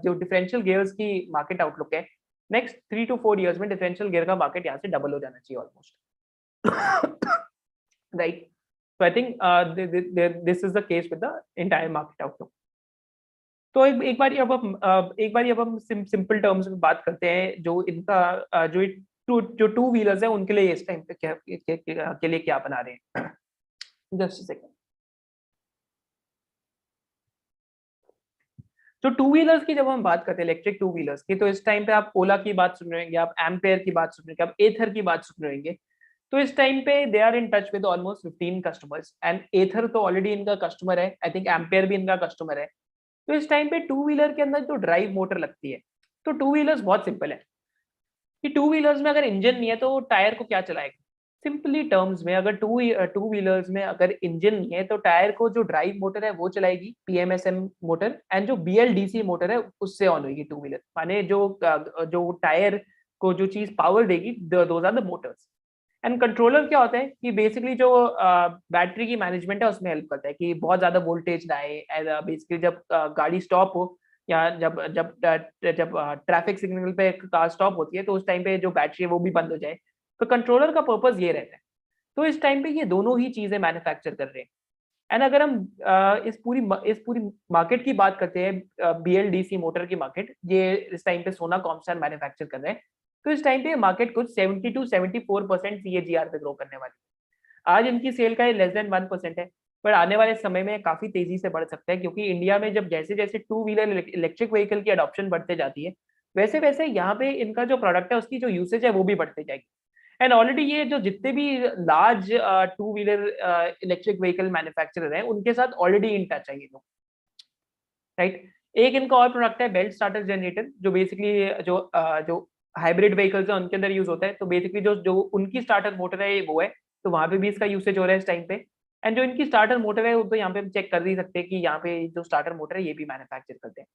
जो डिफरेंशियल गियर्स की मार्केट आउटलुक है नेक्स्ट 3 to 4 ईयर्स में डिफरेंशियल गियर का मार्केट यहाँ से डबल हो जाना चाहिए almost, right. So I think this is the case with the entire market outlook. तो एक बार अब हम सिंपल टर्म्स में बात करते हैं जो इनका जो टू व्हीलर्स है उनके लिए इस टाइम पे के लिए क्या बना रहे हैं. Just second. जो टू व्हीलर्स की जब हम बात करते हैं इलेक्ट्रिक टू व्हीलर्स की, तो इस टाइम पे आप ओला की बात सुन रहे होंगे, आप एम्पेयर की बात सुन रहे होंगे, आप एथर की बात सुन रहे होंगे. तो इस टाइम पे they are in touch with almost 15 customers and Ather तो ऑलरेडी इनका कस्टमर है, आई थिंक एम्पेयर भी इनका कस्टमर है। तो इस टाइम पे टू व्हीलर के अंदर जो ड्राइव मोटर लगती है, तो टू व्हीलर्स बहुत सिंपल है कि टू व्हीलर्स में अगर इंजन नहीं है तो टायर को क्या चलाएगा। सिंपली टर्म्स में अगर टू व्हीलर्स में अगर इंजन नहीं है तो टायर को जो ड्राइव मोटर है वो चलाएगी, पीएमएसएम मोटर, एंड जो बीएलडीसी मोटर है उससे ऑन होगी टू व्हीलर, माने जो टायर को जो चीज पावर देगी, those are the motors. And controller क्या होता है कि बेसिकली जो बैटरी की मैनेजमेंट है उसमें हेल्प करता है कि बहुत ज्यादा वोल्टेज ना आए, बेसिकली जब गाड़ी स्टॉप हो या जब जब जब ट्रैफिक सिग्नल पे कार स्टॉप होती है तो उस टाइम पे जो बैटरी है वो भी बंद हो जाए। तो कंट्रोलर का पर्पस ये रहता है। तो इस टाइम पे ये दोनों ही चीजें मैन्युफैक्चर कर रहे हैं। एंड अगर हम इस पूरी मार्केट की बात करते हैं, बीएलडीसी मोटर की मार्केट, ये इस टाइम पे सोना कॉमस्टार मैन्युफैक्चर कर रहे हैं। तो इस टाइम पे मार्केट कुछ 70 to 74% सीएजीआर पे ग्रो करने वाली है। आज इनकी सेल का लेस देन 1% है, पर आने वाले समय में काफी तेजी से बढ़ सकता है, क्योंकि इंडिया में जब जैसे जैसे टू व्हीलर इलेक्ट्रिक व्हीकल की अडॉप्शन बढ़ते जाती है, वैसे वैसे यहाँ पे इनका जो प्रोडक्ट है उसकी जो यूसेज है वो भी बढ़ते जाएगी। एंड ऑलरेडी ये जो जितने भी large to wheeler electric vehicle manufacturer हैं उनके साथ ऑलरेडी इन टच है ये लोग, राइट। एक इनका और प्रोडक्ट है बेल्ट स्टार्टर जनरेटर, जो बेसिकली जो हाइब्रिड व्हीकल्स है उनके अंदर यूज होता है। तो बेसिकली जो जो उनकी स्टार्टर मोटर है वो है, तो वहां पे भी इसका यूसेज हो रहा है इस टाइम पे। एंड जो इनकी स्टार्टर मोटर है वो तो यहाँ पे हम चेक कर ही सकते हैं कि यहाँ पे जो स्टार्टर मोटर है ये भी मैन्युफैक्चर करते हैं।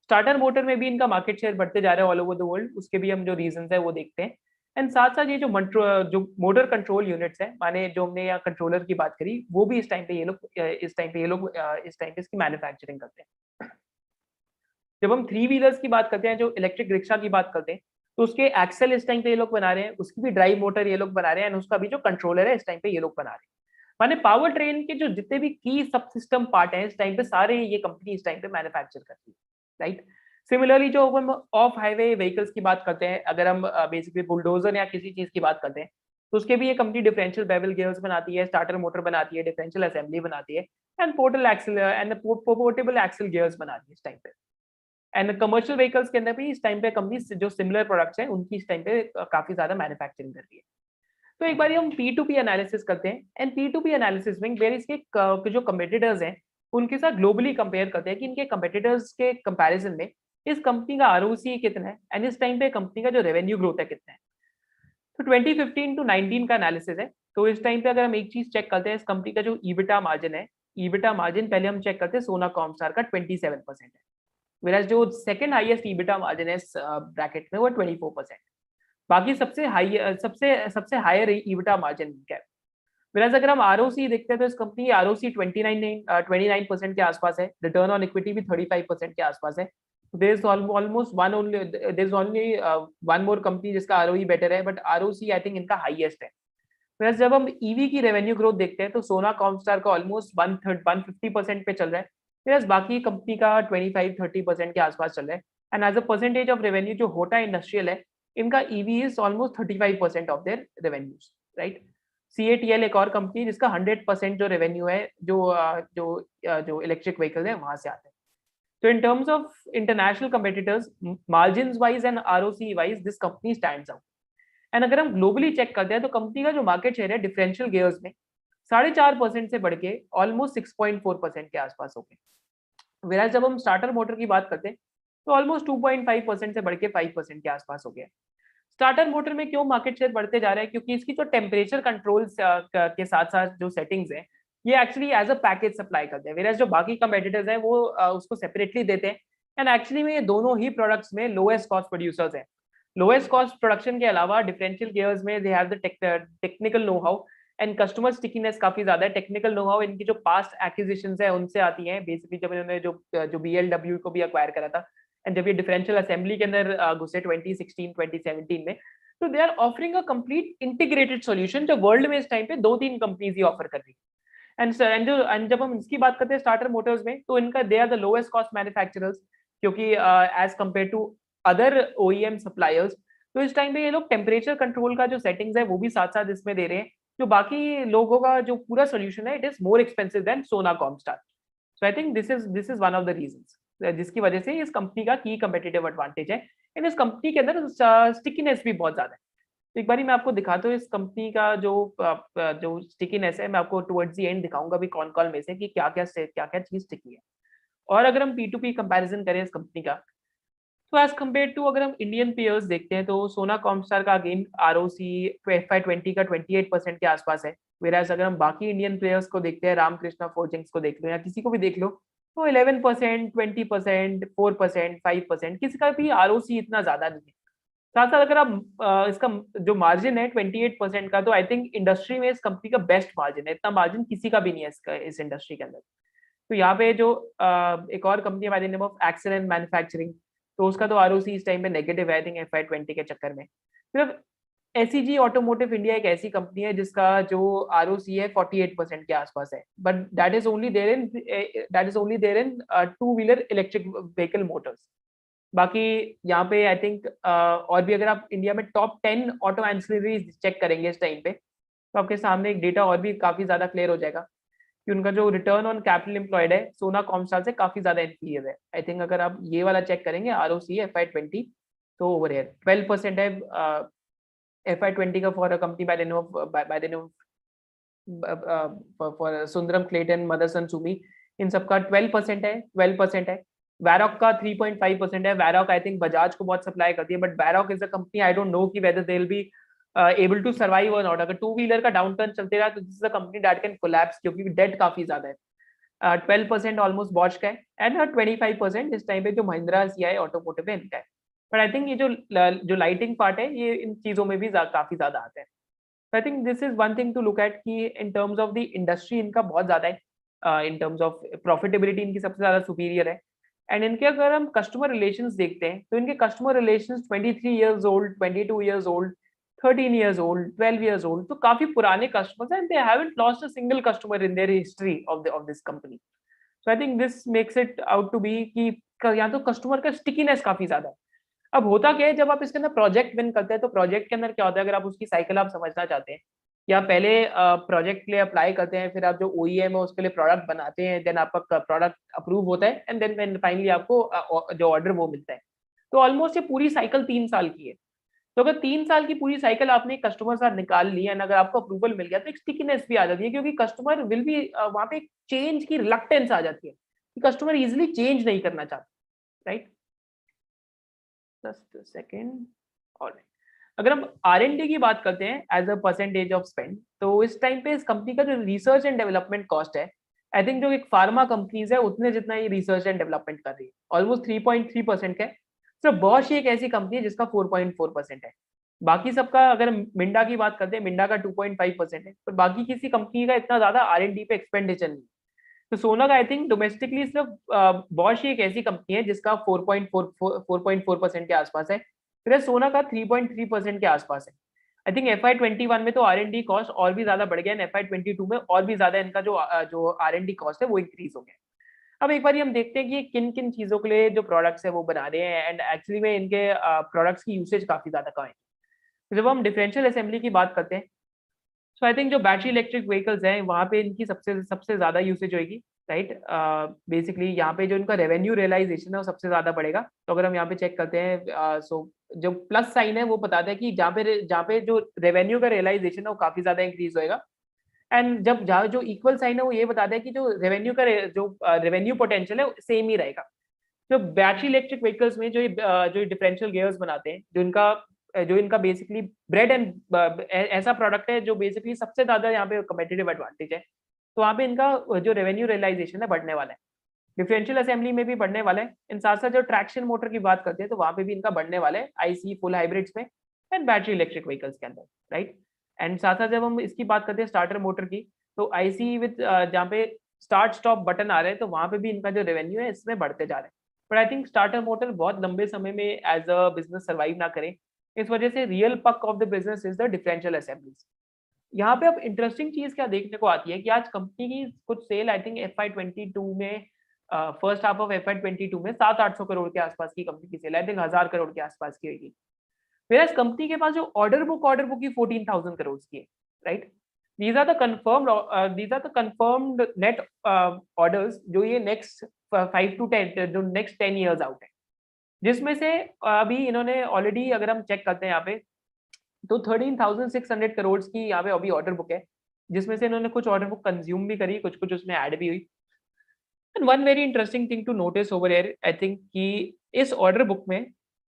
स्टार्टर मोटर में भी इनका मार्केट शेयर बढ़ते जा रहा है ऑल ओवर द वर्ल्ड, उसके भी हम जो रीजन है वो देखते हैं। एंड साथ साथ ये जो मोटर कंट्रोल यूनिट्स है, माने जो हमने यहाँ कंट्रोलर की बात करी, वो भी इस टाइम पे ये लोग इस टाइम पे इसकी मैन्युफैक्चरिंग करते हैं। जब हम थ्री व्हीलर्स की बात करते हैं, जो इलेक्ट्रिक रिक्शा की बात करते हैं, तो उसके एक्सेल इस टाइम पे ये लोग बना रहे हैं, उसकी भी ड्राइव मोटर ये लोग बना रहे हैं, एंड उसका भी जो कंट्रोलर है इस टाइम पे ये लोग बना रहे हैं। माने पावर ट्रेन के जो जितने भी की सब सिस्टम पार्ट हैं इस टाइम पे सारे ये कंपनी इस टाइम पे मैन्युफैक्चर करती है, राइट। सिमिलरली जो हम ऑफ हाईवे व्हीकल्स की बात करते हैं, अगर हम बेसिकली बुलडोजर या किसी चीज की बात करते हैं, तो उसके भी ये कंपनी डिफरेंशियल बेवल गियर्स बनाती है, स्टार्टर मोटर बनाती है, डिफरेंशियल असेंबली बनाती है, एंड पोर्टेबल एक्सल गियर्स बनाती है इस टाइम पे। एंड कमर्शियल व्हीकल्स के अंदर भी इस टाइम पे कंपनी जो सिमिलर प्रोडक्ट्स हैं उनकी इस टाइम पे काफी ज्यादा मैन्युफैक्चरिंग कर रही है। तो एक बार हम P2P एनालिसिस करते हैं, एंड P2P एनालिसिस में वेर इसके जो कम्पिटिटर्स हैं उनके साथ ग्लोबली कंपेयर करते हैं कि इनके कम्पिटिटर्स के कंपैरिजन में इस कंपनी का आरओसी कितना है, एंड इस टाइम पे कंपनी का जो रेवेन्यू ग्रोथ है कितना है। तो 2015 to 19 का एनालिसिस है। तो इस टाइम पे अगर हम एक चीज चेक करते हैं, इस कंपनी का जो ईबिटा मार्जिन है, ईबिटा मार्जिन पहले हम चेक करते हैं सोना कॉमस्टार का 27% है, वेराज जो सेकंड हाईएस्ट ईबिटा मार्जिन है इस ब्रैकेट में वो 24%। बाकी सबसे सबसे हायर ईबिटा मार्जिन क्या है। वेराज अगर हम आरओसी देखते हैं तो इस कंपनी की आरओसी 29% के आसपास है, रिटर्न ऑन इक्विटी भी 35% के आसपास है। There is almost only one more company जिसका आरओई बेटर है, बट आरओसी आई थिंक इनका हाईएस्ट है। वेराज जब हम ईवी की रेवेन्यू ग्रोथ देखते हैं तो सोना कॉमस्टार का ऑलमोस्ट 150% पे चल रहा है, वेराज बाकी कंपनी का 25-30% के आसपास चल रहा है। And as a percentage of revenue जो होटा इंडस्ट्रियल है, इनका EV is almost 35% of their revenues, right. CATL एक और कंपनी जिसका 100% जो रेवेन्यू है जो इलेक्ट्रिक व्हीकल है वहां से आता है। तो इन terms of international competitors, margin wise and ROC wise, this company stands out. And अगर हम ग्लोबली चेक करते हैं तो कंपनी का जो मार्केट शेयर है डिफरेंशियल गियर्स में 4.5% से बढ़ के ऑलमोस्ट 6.4% के आसपास हो गए। वेराज जब हम स्टार्टर मोटर की बात करते हैं तो ऑलमोस्ट 2.5% से बढ़ के 5% के आसपास हो गया। स्टार्टर मोटर में क्यों मार्केट शेयर बढ़ते जा रहा है, क्योंकि इसकी जो टेम्परेचर कंट्रोल के साथ साथ जो सेटिंग्स हैं ये actually as a package supply करते हैं, वेराज जो बाकी कंपेटिटर्स हैं वो उसको सेपरेटली देते हैं। एंड एक्चुअली में ये दोनों ही प्रोडक्ट्स में लोएस्ट कॉस्ट प्रोड्यूसर्स हैं। लोएस्ट कॉस्ट प्रोडक्शन के अलावा डिफरेंशियल गियर्स में they have the technical know how and customer stickiness काफी ज्यादा है। टेक्निकल नो हाउ इनकी जो पास्ट एक्विजिशंस है उनसे आती है, बेसिकली जब इन्होंने जो बीएलडब्ल्यू को भी अक्वायर करा था, एंड जब ये डिफरेंशियल असेंबली के अंदर घुसे 2016-2017 में, तो they are offering a complete integrated solution जो वर्ल्ड में इस टाइम पे 2-3 कंपनीज ही ऑफर कर रही है। एंड जब हम इसकी बात करते हैं स्टार्टर मोटर्स में, तो इनका they are the lowest cost manufacturers, क्योंकि as compare to other OEM suppliers, तो इस टाइम पे ये लोग टेम्परेचर कंट्रोल का जो सेटिंग्स है वो भी साथ साथ इसमें दे रहे हैं। जो बाकी लोगों का जो पूरा सोल्यूशन है it is more expensive than Sona Comstar. So I think this is one of the reasons जिसकी वजह से इस कंपनी का की कंपेटिटिव एडवांटेज है। इन इस कंपनी के अंदर स्टिकीनेस भी बहुत ज्यादा है। तो एक बारी मैं आपको दिखाता हूँ इस कंपनी का जो स्टिकीनेस है, मैं आपको टुवर्ड्स द एंड दिखाऊंगा भी कौन कौन में से कि क्या क्या चीज स्टिकी है। और अगर हम P2P कंपैरिजन करें इस कंपनी का, तो एज कम्पेयर टू अगर हम इंडियन पेयर्स देखते हैं तो सोना कॉमस्टार का अगेन ROC FY20 का 28% के आसपास है। वेराज अगर हम बाकी इंडियन प्लेयर्स को देखते हैं, रामकृष्णा फोर्जिंग्स को देख लो या किसी को भी देख लो, तो 11%, 20%, 4%, 5%, किसी का भी ROC इतना ज्यादा नहीं है। साथ साथ अगर आप इसका जो मार्जिन है 28% का, तो आई थिंक इंडस्ट्री में इस कंपनी का बेस्ट मार्जिन है। इतना मार्जिन किसी का भी नहीं है इस इंडस्ट्री के अंदर। तो यहाँ पे जो एक और company by the name of excellent manufacturing, तो उसका तो ROC इस टाइम पे नेगेटिव है, आई थिंक FY20 के चक्कर में। सिर्फ SEG ऑटोमोटिव इंडिया एक ऐसी कंपनी है जिसका जो ROC है 48% के आसपास है, but that is only there in two wheeler electric vehicle motors. बाकी यहाँ पे आई थिंक और भी अगर आप इंडिया में टॉप 10 ऑटो एंसिलरीज चेक करेंगे इस टाइम पे, तो आपके सामने एक डेटा और भी काफी ज्यादा क्लियर हो जाएगा कि उनका जो रिटर्न ऑन कैपिटल एम्प्लॉयड है सोना कॉमस्टार से काफी ज्यादा इंफीरियर है। आई थिंक अगर आप ये वाला चेक करेंगे ROC FY20, तो ओवर हियर 12% है FY20 का for a company by the name of for Sundaram Clayton, Motherson Sumi, इन सबका 12% है। वैरॉक का 3.5% है। वैरॉक आई थिंक बजाज को बहुत सप्लाई करती है, but Varroc is a company I don't know कि whether they will be able to survive और नॉट। अगर टू व्हीलर का डाउन टर्न चलते रहा तो this is a company that can collapse, क्योंकि डेट काफी ज्यादा है। 12% ऑलमोस्ट बॉश का है, एंड 25% इस टाइम पे जो महिंद्रा CI ऑटोमोटिव है इनका है। बट आई थिंक ये जो लाइटिंग पार्ट है ये इन चीजों में भी काफी ज्यादा आता है। I think this is one thing to look at कि in terms of the industry इनका बहुत ज्यादा है, इन टर्म्स ऑफ प्रॉफिटेबिलिटी इनकी सबसे ज्यादा सुपीरियर है। एंड इनके अगर हम कस्टमर रिलेशंस देखते हैं तो इनके customer relations 23 years old, 22 years old, 13 years old, 12 years old, तो काफी पुराने कस्टमर्स हैं, they haven't lost a single customer in their history of this company. So I think this makes it out to be कि यहाँ तो customer का stickiness काफी ज्यादा है। अब होता क्या है, जब आप इसके अंदर प्रोजेक्ट विन करते हैं तो प्रोजेक्ट के अंदर क्या होता है, अगर आप उसकी साइकिल आप समझना चाहते हैं, या पहले प्रोजेक्ट के लिए अप्लाई करते हैं, फिर आप जो OEM है उसके लिए प्रोडक्ट बनाते हैं, देन आपका प्रोडक्ट अप्रूव होता है, एंड देन फाइनली आपको जो ऑर्डर वो मिलता है। तो ऑलमोस्ट ये पूरी साइकिल 3 साल की है। तो अगर 3 साल की पूरी साइकिल आपने कस्टमर साथ निकाल ली एंड अगर आपको अप्रूवल मिल गया, तो एक स्टिकीनेस भी आ जाती है, क्योंकि कस्टमर विल भी वहां पे चेंज की रिलक्टेंस आ जाती है कि कस्टमर इजिली चेंज नहीं करना चाहता, राइट। Just second. और अगर हम R&D की बात करते हैं as a percentage of spend, तो इस टाइम पे इस कंपनी का जो रिसर्च एंड डेवलपमेंट कॉस्ट है, आई थिंक जो एक फार्मा कंपनीज है उतने जितना ये रिसर्च एंड डेवलपमेंट कर रही है, ऑलमोस्ट 3.3% का है। सिर्फ बॉश एक ऐसी कंपनी है जिसका 4.4% है। बाकी सबका अगर मिंडा की बात करते हैं, मिंडा का 2.5% है, पर बाकी किसी कंपनी का इतना ज्यादा R&D पे एक्सपेंडिचर नहीं है। तो सोना का आई थिंक डोमेस्टिकली सिर्फ बॉश ही एक ऐसी कंपनी है जिसका 4.4% के आसपास है, फिर सोना का 3.3% के आसपास है। आई थिंक FY21 में तो R&D कॉस्ट और भी ज्यादा बढ़ गया, एंड FY22 में और भी ज्यादा इनका जो R&D कॉस्ट है वो इंक्रीज हो गया। अब एक बार हम देखते हैं कि किन किन चीजों के लिए जो प्रोडक्ट्स है वो बना रहे हैं, एंड एक्चुअली में इनके प्रोडक्ट्स की यूसेज काफी ज्यादा कम है। तो जब हम डिफरेंशियल असेंबली की बात करते हैं, सो आई थिंक जो बैटरी इलेक्ट्रिक व्हीकल्स हैं वहाँ पे इनकी सबसे सबसे ज्यादा यूसेज होगी, राइट। बेसिकली यहाँ पे जो इनका रेवेन्यू रियलाइजेशन है वो सबसे ज्यादा बढ़ेगा। तो अगर हम यहाँ पे चेक करते हैं, सो जो प्लस साइन है वो बताता है कि जहाँ पे जो रेवेन्यू का रियलाइजेशन है वो काफी ज्यादा इंक्रीज होएगा, एंड जब जहाँ जो इक्वल साइन है वो ये बताता है कि जो रेवेन्यू पोटेंशियल है सेम ही रहेगा। जो बैटरी इलेक्ट्रिक व्हीकल्स में जो डिफरेंशियल गियर्स बनाते हैं, जो इनका बेसिकली ब्रेड एंड ऐसा प्रोडक्ट है जो बेसिकली सबसे ज्यादा यहाँ पे कम्पिटिटिव एडवांटेज है, तो वहाँ पे इनका जो रेवेन्यू रियलाइजेशन है बढ़ने वाला है, डिफरेंशियल असेंबली में भी बढ़ने वाला है। इन साथ साथ जो ट्रैक्शन मोटर की बात करते हैं तो वहाँ पे भी इनका बढ़ने वाला है, IC फुल हाइब्रिड्स में एंड बैटरी इलेक्ट्रिक व्हीकल्स के अंदर, राइट। एंड साथ साथ जब हम इसकी बात करते हैं स्टार्टर मोटर की, तो IC विद जहाँ पे स्टार्ट स्टॉप बटन आ रहे हैं, तो वहाँ पे भी इनका जो रेवेन्यू है इसमें बढ़ते जा रहे हैं। But I think starter motor बहुत लंबे समय में एज अ बिजनेस सर्वाइव ना करें, इस वजह से रियल पक of the business is the differential assemblies. यहाँ पे अब इंटरेस्टिंग चीज क्या देखने को आती है कि आज कंपनी की कुछ सेल आई थिंक FY22 में, फर्स्ट हाफ ऑफ FY22 में 700-800 करोड़ के आसपास की कंपनी की सेल आई थिंक 1000 करोड़ के आसपास की होगी। Whereas कंपनी के पास जो ऑर्डर बुक ही 14,000 करोड़ की है, right. These are the confirmed net orders जो ये नेक्स्ट 5 to 10 जो नेक्स्ट 10 ईयर्स आउट है, जिसमें से अभी इन्होंने ऑलरेडी, अगर हम चेक करते हैं यहाँ पे, तो 13,600 करोड़ की यहाँ पे अभी ऑर्डर बुक है, जिसमें से इन्होंने कुछ ऑर्डर बुक कंज्यूम भी करी, कुछ कुछ उसमें ऐड भी हुई। And one very interesting thing to notice over here I think कि इस ऑर्डर बुक में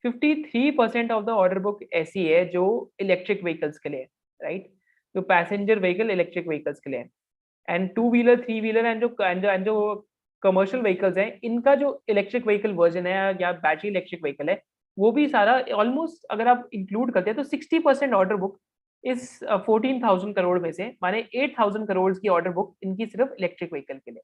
53% ऑफ द ऑर्डर बुक ऐसी है जो इलेक्ट्रिक व्हीकल्स के लिए है, राइट? जो पैसेंजर व्हीकल इलेक्ट्रिक व्हीकल्स के लिए है। And two wheeler, three wheeler and जो कमर्शियल व्हीकल्स हैं, इनका जो इलेक्ट्रिक व्हीकल वर्जन है या बैटरी इलेक्ट्रिक व्हीकल है, वो भी सारा ऑलमोस्ट अगर आप इंक्लूड करते हैं तो 60% ऑर्डर बुक इस 14,000 करोड़ में से, माने 8,000 करोड़ की ऑर्डर बुक इनकी सिर्फ इलेक्ट्रिक व्हीकल के लिए।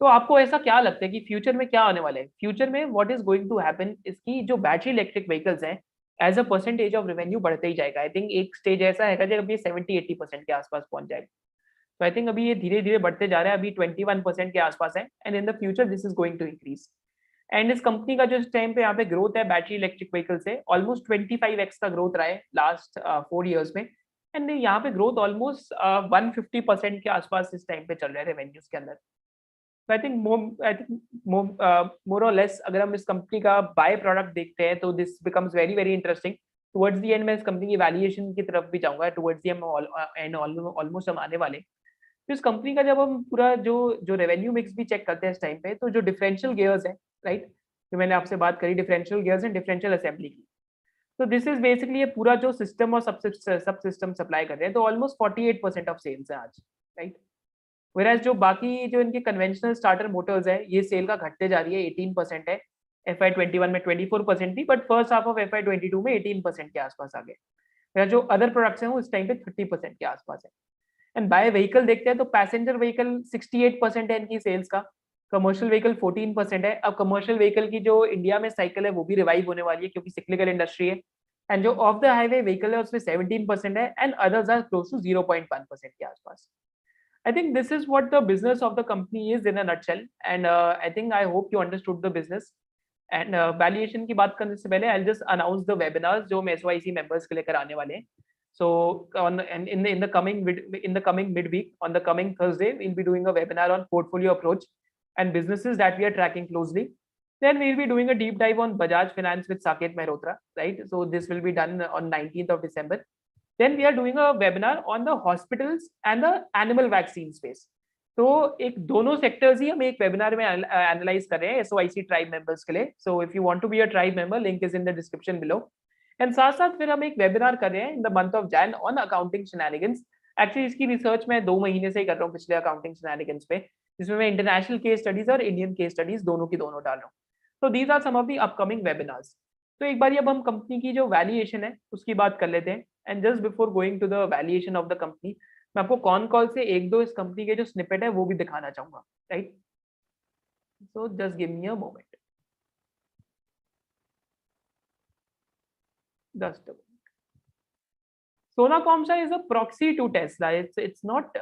तो आपको ऐसा क्या लगता है कि फ्यूचर में क्या आने वाला है? फ्यूचर में what is going to happen, इसकी जो बैटरी इलेक्ट्रिक व्हीकल्स हैं, as a percentage of revenue बढ़ते ही जाएगा। आई थिंक एक स्टेज ऐसा है जब ये 70-80% के आसपास पहुंच जाएगा। तो आई थिंक अभी ये धीरे धीरे बढ़ते जा रहा है, अभी 21% के आसपास है, and in the future this is going to increase. And इस कंपनी का जो इस टाइम पे यहाँ पे ग्रोथ है बैटरी इलेक्ट्रिक व्हीकल से, ऑलमोस्ट 25x का ग्रोथ रहा है लास्ट 4 years में। एंड यहाँ पे ग्रोथ ऑलमोस्ट 150% के आसपास इस टाइम पे चल रहा है रेवेन्यूज के अंदर। आई थिंक मोर और लेस अगर हम इस कंपनी का बाय प्रोडक्ट देखते हैं तो this becomes very very interesting. Towards the end मैं इस कंपनी की वैल्यूएशन की तरफ भी जाऊंगा, टुवर्ड्स द एंड ऑलमोस्ट हम आने वाले। तो इस कंपनी का जब हम पूरा जो जो रेवेन्यू मिक्स भी चेक करते हैं इस टाइम पे, तो जो डिफरेंशियल गियर्स है, राइट, जो मैंने आपसे बात करी differential gears and differential assembly की, तो दिस इज बेसिकली ये पूरा जो सिस्टम और सब सिस्टम सप्लाई कर रहे हैं, तो ऑलमोस्ट 48% ऑफ सेल्स है आज, राइट। वेराज जो बाकी जो इनके कन्वेंशनल स्टार्टर मोटर्स है, ये सेल का घटते जा रही है, 18% है। FY21 में 24% थी, but first half of FY22 में 18% के आसपास आ गए। मेरा जो अदर प्रोडक्ट्स हैं वो इस टाइम पे 30% के आसपास है। एंड बाय व्हीकल देखते हैं तो पैसेंजर व्हीकल 68% है इनकी सेल्स का, कमर्शियल व्हीकल 14% है। अब कमर्शियल व्हीकल की जो इंडिया में साइकिल है वो भी रिवाइव होने वाली है क्योंकि सिक्लिकल इंडस्ट्री है। एंड जो ऑफ द हाईवे व्हीकल है उसमें 17% है, and others are close to 0.1% के आसपास। I think this is what the business of the company is in a nutshell, and I think I hope you understood the business. And valuation की बात करने से पहले I'll just announce the webinars जो हम SYC members के लिए कराने वाले हैं. So on and in the coming midweek on the coming Thursday we'll be doing a webinar on portfolio approach and businesses that we are tracking closely. Then we'll be doing a deep dive on Bajaj Finance with Saket Mehrotra, right? So this will be done on 19th of December. Then we are doing a webinar on the hospitals and the animal vaccine space. तो एक दोनों sectors ही हम एक webinar में analyse कर रहे हैं SOIC tribe members के लिए। So if you want to be a tribe member, link is in the description below. And साथ साथ फिर हम एक वेबिनार कर रहे हैं in the month of Jan on accounting shenanigans. Actually इसकी रिसर्च मैं 2 महीने से ही कर रहा हूँ पिछले अकाउंटिंग शेनानिगन्स पे, जिसमें मैं इंटरनेशनल केस स्टडीज और इंडियन केस स्टडीज दोनों की दोनों डाल रहा हूँ। तो these are some of the upcoming webinars. तो एक बार अब हम कंपनी की जो वैल्यूएशन है उसकी बात कर लेते हैं। And just before going to the valuation of the company, मैं आपको कॉन कॉल से एक दो इस कंपनी के जो स्निपेट है वो भी दिखाना चाहूंगा, right. So just give me a moment, just a Sona Comstar is a proxy to Tesla. It's not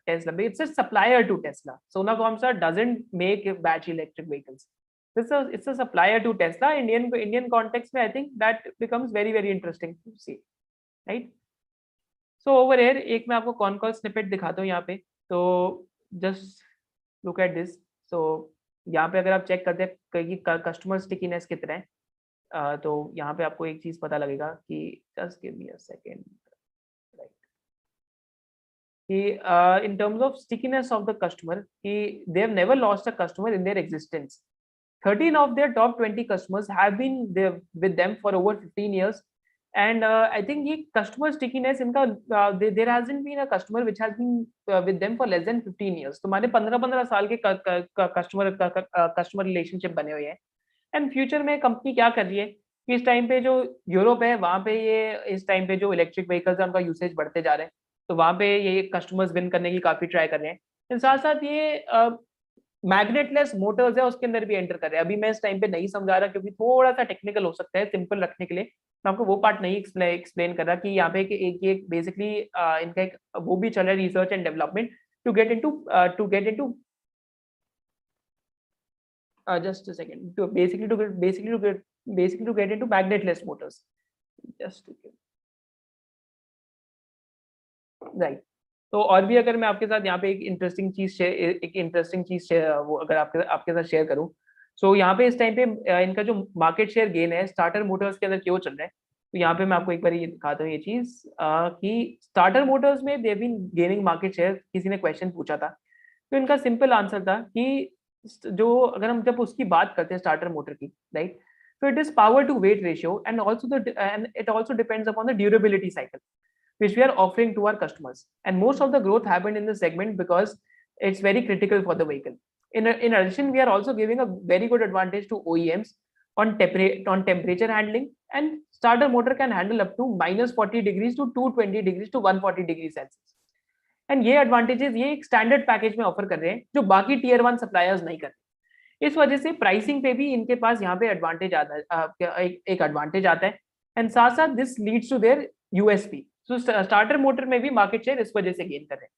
Tesla, but it's a supplier to Tesla. Sona Comstar doesn't make battery electric vehicles. It's a supplier to Tesla. Indian context, I think that becomes very very interesting to see, right? So over here एक मैं आपको con call snippet दिखाता हूँ यहाँ पे। तो just look at this. सो यहाँ पे अगर आप चेक करते हैं कि कस्टमर स्टिकीनेस कितना है, तो यहाँ पे आपको एक चीज पता लगेगा कि just give me a second, in terms of stickiness of the customer, they have never lost a customer in their existence. 13 of their top 20 customers have been there with them for over 15 years. And I think ये customer stickiness इनका there hasn't been a customer which has been with them for less than 15 years. तो हमारे 15 साल के customer relationship बने हुए हैं। And future में कंपनी क्या कर रही है कि इस टाइम पे जो यूरोप है वहाँ पे ये इस टाइम पे जो इलेक्ट्रिक व्हीकल्स है उनका यूसेज बढ़ते जा रहे हैं, तो वहाँ पे ये कस्टमर्स विन करने की काफी ट्राई कर रहे हैं। साथ साथ ये मैग्नेटलेस मोटर्स है उसके अंदर भी एंटर कर रहे हैं। अभी मैं इस टाइम पे नहीं समझा रहा क्योंकि थोड़ा सा टेक्निकल हो सकता है, सिंपल रखने के लिए मैं आपको वो पार्ट नहीं एक्सप्लेन कर रहा कि यहाँ पे एक बेसिकली इनका एक वो भी चल रहा है research and development to get into just a second, to get into magnetless motors, just right. तो और भी अगर मैं आपके साथ यहाँ पे एक इंटरेस्टिंग चीज वो अगर आपके साथ शेयर करूँ। सो यहाँ पे इस टाइम पे इनका जो मार्केट शेयर गेन है स्टार्टर मोटर्स के अंदर क्यों चल रहा है, तो यहाँ पे मैं आपको एक बार ये दिखाता हूँ ये चीज कि स्टार्टर मोटर्स में they been gaining market share. किसी ने क्वेश्चन पूछा था, तो इनका सिंपल आंसर था कि जो अगर हम जब उसकी बात करते हैं स्टार्टर मोटर की, right, so it is power to weight ratio and also and it also depends upon the durability cycle which we are offering to our customers, and most of the growth happened in this segment because it's very critical for the vehicle. In addition, we are also giving a very good advantage to OEMs on temperature handling, and starter motor can handle up to -40 degrees to 220 degrees to 140 degrees Celsius. And ये advantages ये एक standard package में offer कर रहे हैं जो बाकी tier 1 suppliers नहीं करते। इस वजह से प्राइसिंग पे भी इनके पास यहाँ पे एडवांटेज आता है, एक एडवांटेज आता है। एंड साथ साथ this leads to their USP. So starter motor में भी मार्केट शेयर इस वजह से गेन कर रहे हैं।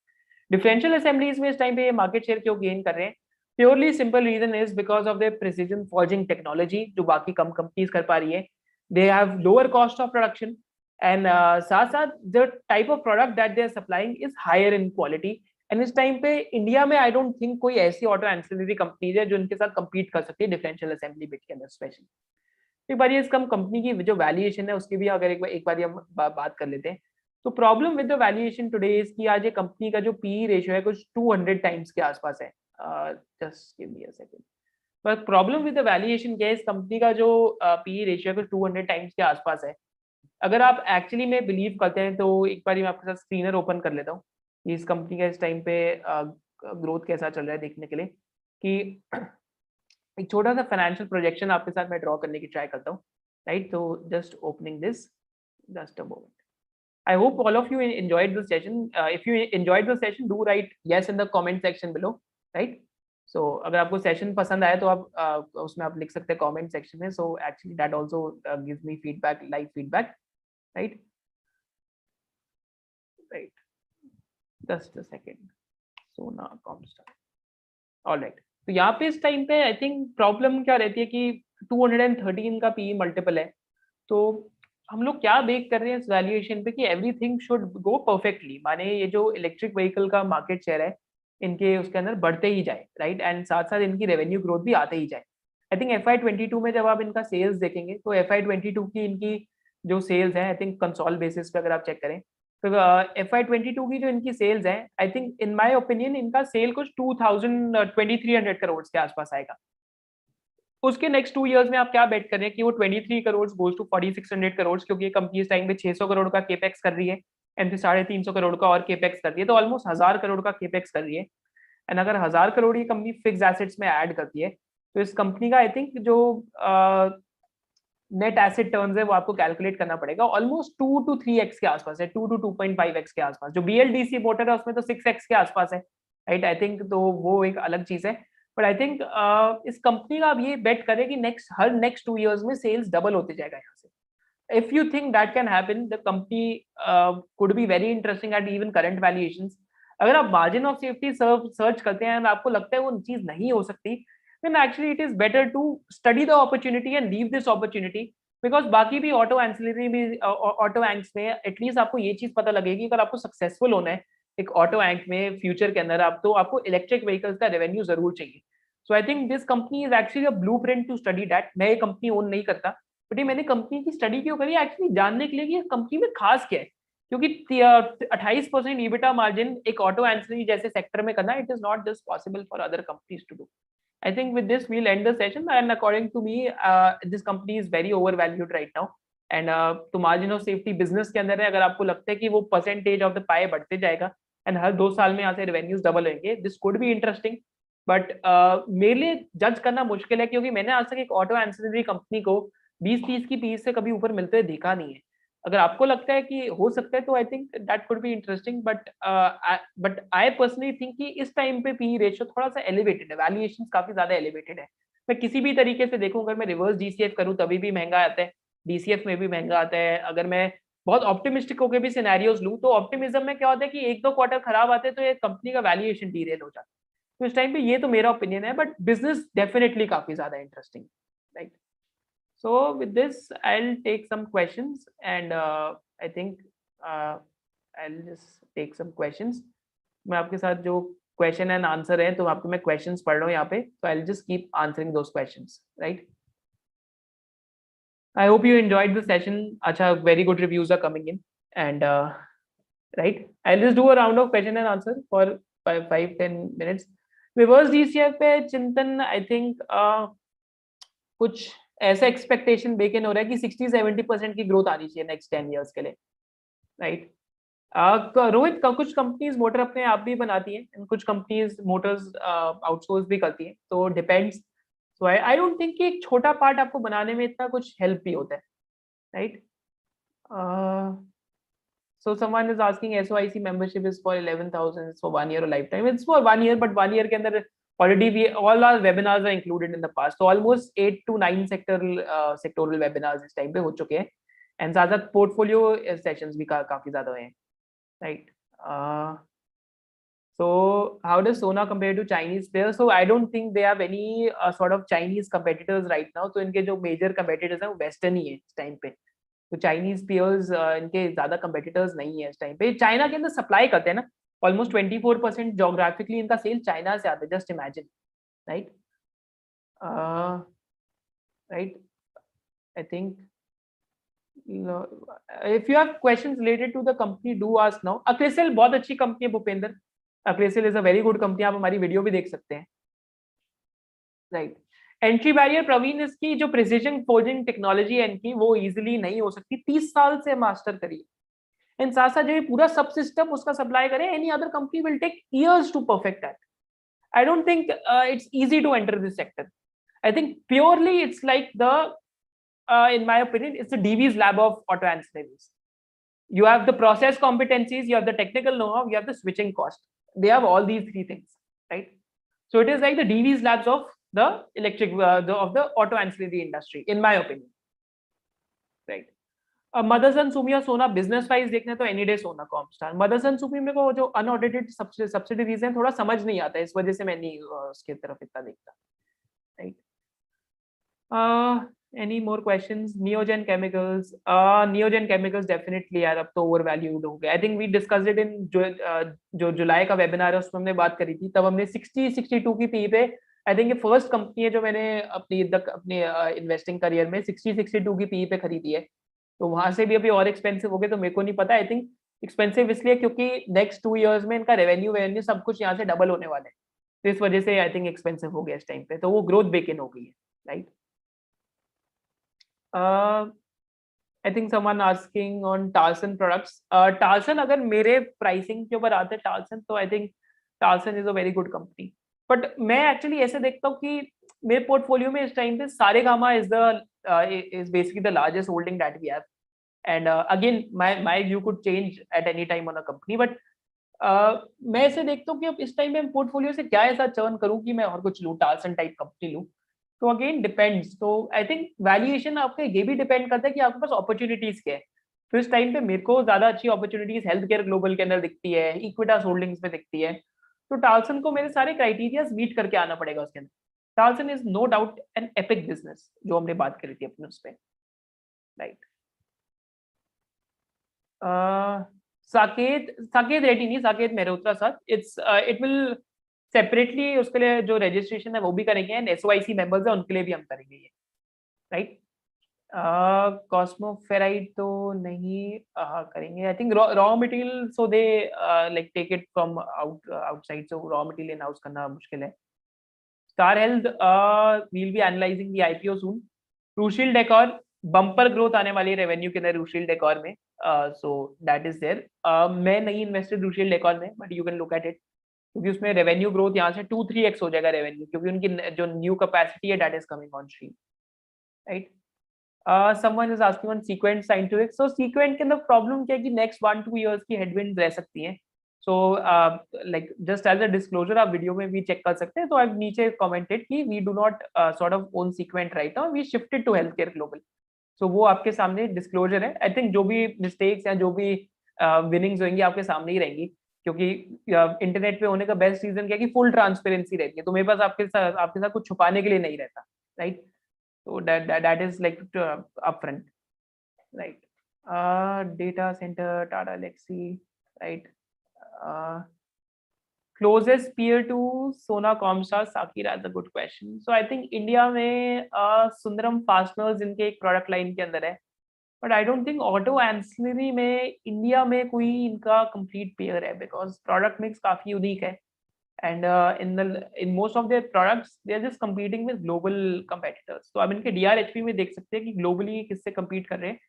डिफरेंशियल असेंबलीज में इस टाइम पे ये मार्केट शेयर क्यों गेन कर रहे हैं? Purely simple reason is because of their precision forging technology जो बाकी कम कंपनीज कर पा रही है। They have lower cost of production and साथ साथ the type of product that they are supplying is higher in quality. And इस टाइम पे इंडिया में आई डोंट थिंक कोई ऐसी ऑटो एंसिलरी कंपनीज है जो इनके साथ compete कर सकती है डिफरेंशियल असेंबली बिट के अंदर स्पेशली। एक बार ये इस कंपनी की जो वैल्यूएशन है उसकी भी अगर एक बार हम बात कर लेते हैं, तो problem with the valuation today is कि आज ये कंपनी का जो पीई रेशियो है कुछ 200 टाइम्स के आसपास है। Just give me a second. पर प्रॉब्लम विद द वैल्यूएशन क्या है, इस कंपनी का जो पीई रेशियो है कुछ 200 टाइम्स के आसपास है। अगर आप एक्चुअली में बिलीव करते हैं तो एक बार मैं आपके साथ स्क्रीनर ओपन कर लेता हूँ इस कंपनी का इस टाइम पे ग्रोथ कैसा चल रहा है देखने के लिए, कि एक छोटा सा फाइनेंशियल प्रोजेक्शन आपके साथ मैं ड्रॉ करने की ट्राई करता हूँ, राइट। तो just opening this, just a moment. I hope all of you enjoyed the session. If you enjoyed the session, do write yes in the comment section below, right? So अगर आपको session पसंद आया तो आप उसमें आप लिख सकते हैं कमेंट सेक्शन में। So actually that also gives me feedback, live feedback, right? Right. Just a second. Sona Comstar. All right. तो यहाँ पे इस टाइम पे आई थिंक प्रॉब्लम क्या रहती है कि 213 का पी मल्टीपल है। तो हम लोग क्या बेक कर रहे हैं इस वैल्यूएशन पे कि एवरीथिंग शुड गो परफेक्टली, माने ये जो इलेक्ट्रिक व्हीकल का मार्केट शेयर है इनके उसके अंदर बढ़ते ही जाए, राइट, एंड साथ साथ इनकी रेवेन्यू ग्रोथ भी आते ही जाए। आई थिंक FY22 में जब आप इनका सेल्स देखेंगे तो FY22 की इनकी जो सेल्स है आई थिंक कंसोल बेसिस पे अगर आप चेक करें तो FY22 की जो इनकी सेल्स है I think in my opinion इनका सेल कुछ 2300 करोड़ के आसपास आएगा। उसके नेक्स्ट 2 इयर्स में आप क्या बेट कर रहे हैं कि वो 23 करोड़ गोज टू 4600 करोड़, क्योंकि ये कंपनी इस टाइम पे 600 करोड़ का केपेक्स कर रही है एंड फिर 350 करोड़ का और केपेक्स कर रही है, तो ऑलमोस्ट 1000 करोड़ का केपेक्स कर रही है। एंड अगर 1000 करोड़ ये कंपनी फिक्स एसेट्स में ऐड करती है तो इस कंपनी का आई थिंक जो नेट एसेट टर्न्स है वो आपको कैलकुलेट करना पड़ेगा ऑलमोस्ट 2 to 3x के आसपास है, 2 to 2.5x के आसपास। जो BLDC मोटर है उसमें तो 6x के आसपास है, राइट। आई थिंक तो वो एक अलग चीज है, बट आई थिंक इस कंपनी का आप ये बेट करें कि नेक्स्ट 2 इयर्स में सेल्स डबल होते जाएगा यहाँ से। If you think that can happen the company could be very interesting at even current valuations. अगर आप मार्जिन ऑफ सेफ्टी सर्च करते हैं और आपको लगता है वो चीज नहीं हो सकती, then actually it is better to study the opportunity and leave this opportunity, because बाकी भी ऑटो एंसिलरी में ऑटो एंक्स में एटलीस्ट आपको ये चीज पता लगेगी अगर आपको सक्सेसफुल होना है एक ऑटो एंक में फ्यूचर के अंदर आप तो आपको इलेक्ट्रिक व्हीकल्स का रेवेन्यू जरूर चाहिए। So I think this company is actually a blueprint to study that. मैं ये कंपनी ओन नहीं करता, बट ये मैंने कंपनी की स्टडी क्यों करी एक्चुअली जानने के लिए कि कंपनी में खास क्या है, क्योंकि 28% ईबिटा मार्जिन एक ऑटो एंसिलरी जैसे सेक्टर में करना it is not just possible for other companies to do. I think with this we'll end the session, and according to me this company is very overvalued right now, and तो margin of safety business के अंदर है। अगर आपको लगता है कि वो percentage of the pie बढ़ते जाएगा and हर 2 साल में यहाँ से revenues double होंगे, this could be interesting, but मेरे लिए जज करना मुश्किल है क्योंकि मैंने आज तक एक ऑटो एंसिलरी कंपनी को 20-30 की पी से कभी ऊपर मिलते हुए देखा नहीं है। अगर आपको लगता है कि हो सकता है तो I think that could be interesting, but I personally think कि इस टाइम पे पी रेशियो थोड़ा सा एलिवेटेड है, वैल्यूएशंस काफी ज्यादा एलिवेटेड है। मैं किसी भी तरीके से देखूं, अगर मैं रिवर्स DCF करूं तभी भी महंगा आता है, DCF में भी महंगा आता है। अगर मैं बहुत ऑप्टिमिस्टिक होकर भी सिनेरियोज लूं तो ऑप्टिमिज्म में क्या होता है कि 1-2 क्वार्टर खराब आते हैं तो ये कंपनी का वैल्यूएशन डीरेल हो जाता है। तो इस टाइम पे ये तो मेरा ओपिनियन है, बट बिजनेस डेफिनेटली काफी ज्यादा interesting, right. So with this, I'll take some questions, and I think I'll just take some questions. मैं आपके साथ जो क्वेश्चन एंड आंसर है तो आपको मैं क्वेश्चंस पढ़ रहा हूँ यहाँ पे, so I'll just keep answering those questions, right? I hope you enjoyed the session. Acha, very good reviews are coming in, and right, I'll just do a round of question and answer for 5-10 minutes. Reverse DCF पे चिंतन I think कुछ ऐसा expectation bake इन हो रहा है कि 60-70% की growth आनी चाहिए नेक्स्ट 10 years के लिए, राइट? रोहित, कुछ कंपनीज मोटर अपने आप भी बनाती हैं, कुछ कंपनीज मोटर्स आउटसोर्स भी करती हैं, तो depends. So I don't think कि एक छोटा पार्ट आपको बनाने में इतना कुछ हेल्प भी होता है, right? So someone is asking SOIC membership is for 11,000 for 1 year or lifetime. It's for 1 year, but 1 year के अंदर already we all our webinars are included in the past. So almost 8 to 9 sectoral webinars इस time पे हो चुके हैं, and साथ साथ portfolio sessions भी काफी ज्यादा हुए हैं, right? So how does Sona compare to Chinese players? So I don't think they have any sort of Chinese competitors right now. तो इनके जो major competitors हैं वो Western ही है इस time पे, तो चाइनीज पियर्स इनके ज्यादा कंपेटिटर्स नहीं है इस टाइम पे। चाइना के अंदर सप्लाई करते हैं ना, ऑलमोस्ट 24% जोग्राफिकली इनका सेल चाइना से आता है, just imagine, right? Right, I think if you have questions related to the company do ask now. Acrysil बहुत अच्छी कंपनी है Bhupendra, Acrysil is a very good company, आप हमारी वीडियो भी देख सकते हैं, राइट? एंट्री बैरियर प्रवीण, इसकी जो प्रिसीजन फोल्डिंग टेक्नोलॉजी है इनकी वो इजीली नहीं हो सकती, 30 साल से मास्टर करिए। एंड साथ साथ जो पूरा सब सिस्टम उसका सप्लाई करें, any other company will take years to perfect that. I don't think it's easy to enter this sector. I think purely it's like the in my opinion it's the DV's lab of auto ancillaries. You have the process competencies, you have the technical know-how, you have the switching cost. They have all these three things, right? So it is like the DV's labs of the electric of the auto ancillary industry, in my opinion, right? Motherson Sumi और Sona business wise देखने तो any day सोना कॉमस्टार। मदरसन सुमी में को जो unaudited subsidies हैं थोड़ा समझ नहीं आता है, इस वजह से मैं नहीं उसके तरफ इतना देखता, right? Any more questions? Neogen Chemicals. Neogen Chemicals definitely यार अब तो overvalued हो गया। I think we discussed it in जो जुलाई का वेबिनार है उसमें हमने बात करी थी, तब हमने 60-62 की पी पे, आई थिंक ये फर्स्ट कंपनी है जो मैंने अपनी इन्वेस्टिंग करियर में 60-62 की पी पे खरीदी है। तो वहां से भी अभी और एक्सपेंसिव हो गए, तो मेरे को नहीं पता। आई थिंक एक्सपेंसिव इसलिए क्योंकि नेक्स्ट 2 years में इनका रेवेन्यू सब कुछ यहाँ से डबल होने वाले हैं, तो इस वजह से आई थिंक एक्सपेंसिव हो गया इस टाइम पे, तो वो ग्रोथ बेक इन हो गई है, right? I think someone asking on Talson products. Talson अगर मेरे प्राइसिंग के ऊपर आते टालसन, तो I think Talson is a very good company. But मैं एक्चुअली ऐसे देखता हूँ कि मेरे पोर्टफोलियो में इस टाइम पे Saregama is basically the largest holding that we have, and again my view could change at any time on a company, but मैं ऐसे देखता हूँ कि अब इस टाइम में पोर्टफोलियो से क्या ऐसा चर्न करूँ कि मैं और कुछ लूँ, टालसन टाइप कंपनी लूँ। तो अगेन डिपेंड्स। तो आई थिंक वैल्यूएशन आपका ये भी डिपेंड करता है कि आपके पास अपॉर्चुनिटीज क्या है। तो इस टाइम पे मेरे को ज्यादा अच्छी अपॉर्चुनिटीज हेल्थ केयर ग्लोबल के अंदर दिखती है, इक्विटास होल्डिंग्स में दिखती है, तो टालसन को मेरे सारे क्राइटेरियाज मीट करके आना पड़ेगा उसके अंदर। Talson is no doubt an epic business, जो हमने बात करी थी अपने उस पर, राइट? साकेत साकेत रेड्डी नहीं, Saket Mehrotra sir, it will separately, उसके लिए जो रजिस्ट्रेशन है वो भी करेंगे, एंड एसओआईसी मेंबर्स है उनके लिए भी हम करेंगे ये, राइट? कॉस्मोफेराइट तो नहीं करेंगे, I think raw material, so they like take it from outside, so raw material in house करना मुश्किल है। Star Health will be analysing the IPO soon. Rushil Decor bumper growth आने वाली है रेवेन्यू के अंदर रूशील डेकोर में, सो दैट इज देयर। मैं नहीं इन्वेस्टेड रूशील डेकोर में, but you can look at it, क्योंकि उसमें रेवेन्यू ग्रोथ यहाँ से 2-3x हो जाएगा रेवेन्यू, क्योंकि उनकी जो न्यू कैपेसिटी है that is coming on stream, right? someone is asking on Sequent Scientific. So Sequent के अंदर प्रॉब्लम क्या है कि नेक्स्ट 1-2 years की हेडविंड रह सकती हैं। So like just as a disclosure, आप वीडियो में भी चेक कर सकते हैं, तो आई नीचे कमेंटेड कि we do not sort of own Sequent right now, we shifted to Health Care Global. So वो आपके सामने डिस्क्लोजर है। आई थिंक जो भी मिस्टेक्स हैं, जो भी विनिंग्स होंगी आपके सामने ही रहेंगी, क्योंकि इंटरनेट पे होने का बेस्ट रीजन क्या है कि फुल ट्रांसपेरेंसी रहती है, तो मेरे पास आपके साथ कुछ छुपाने के लिए नहीं रहता, right? So that is like upfront, right? Data center, Tata Lexi, right? closest peer to Sona Comstar, Sakira, that's a good question. So I think India में सुंदरम फास्टनर्स इनके एक प्रोडक्ट लाइन के अंदर है, but I don't think auto ancillary में India में कोई इनका कंप्लीट पेयर है, बिकॉज प्रोडक्ट मिक्स काफी यूनिक है, and in most of their products they are just competing with global competitors. तो अब इनके DRHP में देख सकते हैं कि ग्लोबली किससे compete कर रहे हैं.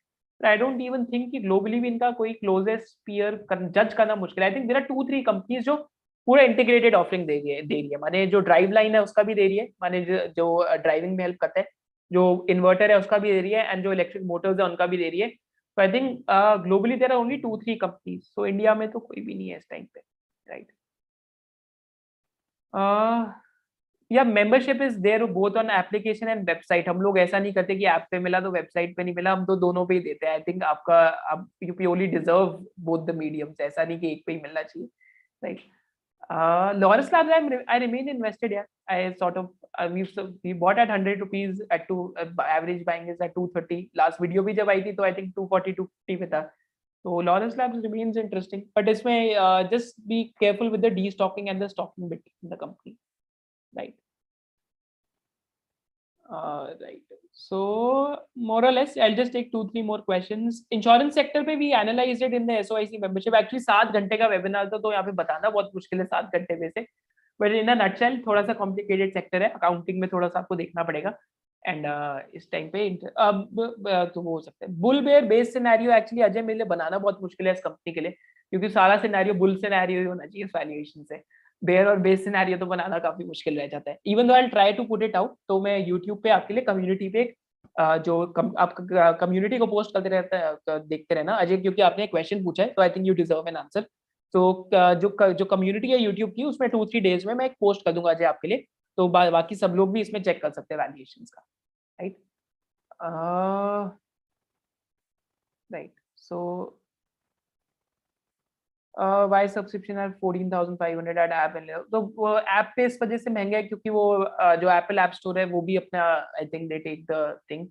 आई डोंट इवन थिंक कि ग्लोबली भी इनका कोई क्लोजेस्ट पीयर जज करना मुश्किल है. I think there are 2-3 companies जो पूरा इंटीग्रेटेड ऑफरिंग दे रही है, माने जो ड्राइव लाइन है उसका भी दे रही है, माने जो ड्राइविंग में हेल्प करता है, जो इन्वर्टर है उसका भी दे रही है, एंड जो इलेक्ट्रिक मोटर्स है उनका भी दे रही है. तो I think globally there are only 2-3 companies. So India में तो कोई भी नहीं है इस टाइम पे, राइट. या membership is there both on application and website. हम लोग ऐसा नहीं करते कि ऐप पे मिला तो वेबसाइट पे नहीं मिला, हम तो दोनों पे ही देते हैं. आई थिंक आपका आप you purely deserve both the mediums, ऐसा नहीं कि एक पे ही मिलना चाहिए, right. Lawrence Labs, I remain invested. Yeah, I sort of we bought at 100 rupees at two. Average buying is at 230. Last video भी जब आई थी तो I think 240 250 पे था. So Lawrence Labs remains interesting, but इसमें just be careful with the destocking and the stocking bit in the company, right? Right. So more or less, I'll just take 2-3 more questions. Insurance sector पे we analyzed it in the SOIC membership. Actually 7 घंटे का webinar था, तो यहाँ पे बताना बहुत मुश्किल है 7 घंटे में से. बट इन अ नटशेल थोड़ा सा कॉम्प्लिकेटेड सेक्टर है, अकाउंटिंग में थोड़ा सा आपको देखना पड़ेगा. एंड इस टाइम पे तो वो हो सकता है. Bull bear base scenario actually Ajay मेरे लिए बनाना बहुत मुश्किल है इस कंपनी के लिए, क्योंकि सारा सिनेरियो बुल सिनेरियो ही होना चाहिए इस वैल्यूएशन से. बेयर और बेस सिनेरियो तो बनाना काफी मुश्किल रह जाता है. Even though I try to put it out, तो मैं यूट्यूब पे आपके लिए कम्युनिटी पे जो आप कम्युनिटी को पोस्ट करते रहते हैं, देखते रहना अजय, क्योंकि आपने क्वेश्चन पूछा है तो I think you deserve an answer. तो जो कम्युनिटी है यूट्यूब की, उसमें 2-3 डेज में मैं एक पोस्ट कर दूंगा अजय आपके लिए, तो बाकी सब लोग भी इसमें चेक कर सकते हैं वैल्यूएशंस का, right. Right. So why subscription are 14,500 at app and, तो वो ऐप पे इस वजह से महंगा है क्योंकि वो जो एप्पल ऐप स्टोर है वो भी अपना I think they take the thing.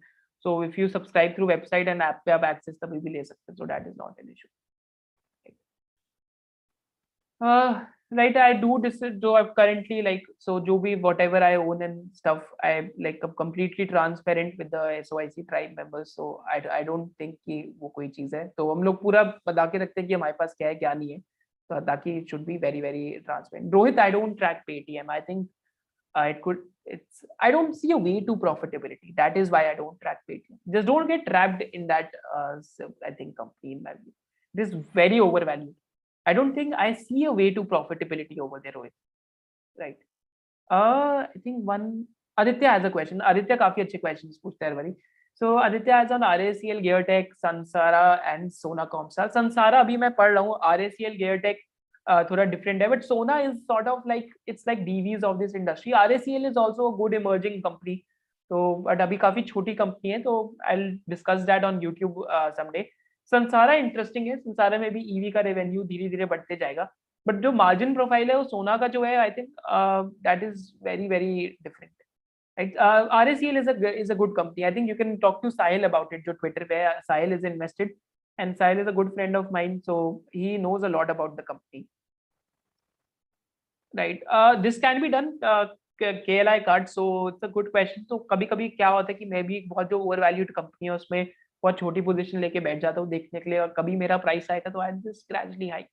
So if you subscribe through website and app पे आप एक्सेस तभी भी ले सकते हैं, so that is not an issue. Right, I do this. So I've currently like, so जो भी whatever I own and stuff, I like completely transparent with the SOIC tribe members. So I don't think कि वो कोई चीज है, तो हम लोग पूरा बता के रखते हैं कि हमारे पास क्या है क्या नहीं है, तो ताकि it should be very very transparent. Rohit, I don't track Paytm. I think it could. I don't see a way to profitability. That is why I don't track Paytm. Just don't get trapped in that. I think company in my view, it is very overvalued. I don't think I see a way to profitability over there, Rohit. Right. I think one Aditya has a question. Aditya काफी अच्छे questions पूछता है हर बारी. So Aditya has on RACL, Geartech, Sansara and Sona Comstar. Sansara अभी मैं पढ़ रहा हूँ. RACL, Geartech थोड़ा different है, but Sona is sort of like it's like DVs of this industry. RACL is also a good emerging company. तो but अभी काफी छोटी कंपनी है, तो I'll discuss that on YouTube someday. संसारा इंटरेस्टिंग है. संसारा में भी ईवी का रेवेन्यू धीरे धीरे बढ़ते जाएगा, बट जो मार्जिन प्रोफाइल है वो सोना का जो है, I think that is very very different. RACL is a good company. I think you can talk to Sahil about it, जो ट्विटर पे है. Sahil is invested and Sahil is a good friend of mine, so he knows a lot about the company, right. This can be done. KLI card, so it's a good question. तो कभी कभी क्या होता है कि मैं भी बहुत जो ओवर वैल्यूड कंपनी है उसमें बहुत छोटी पोजीशन लेके बैठ जाता हूँ देखने के लिए, और कभी मेरा प्राइस आएगा तो I just gradually hike,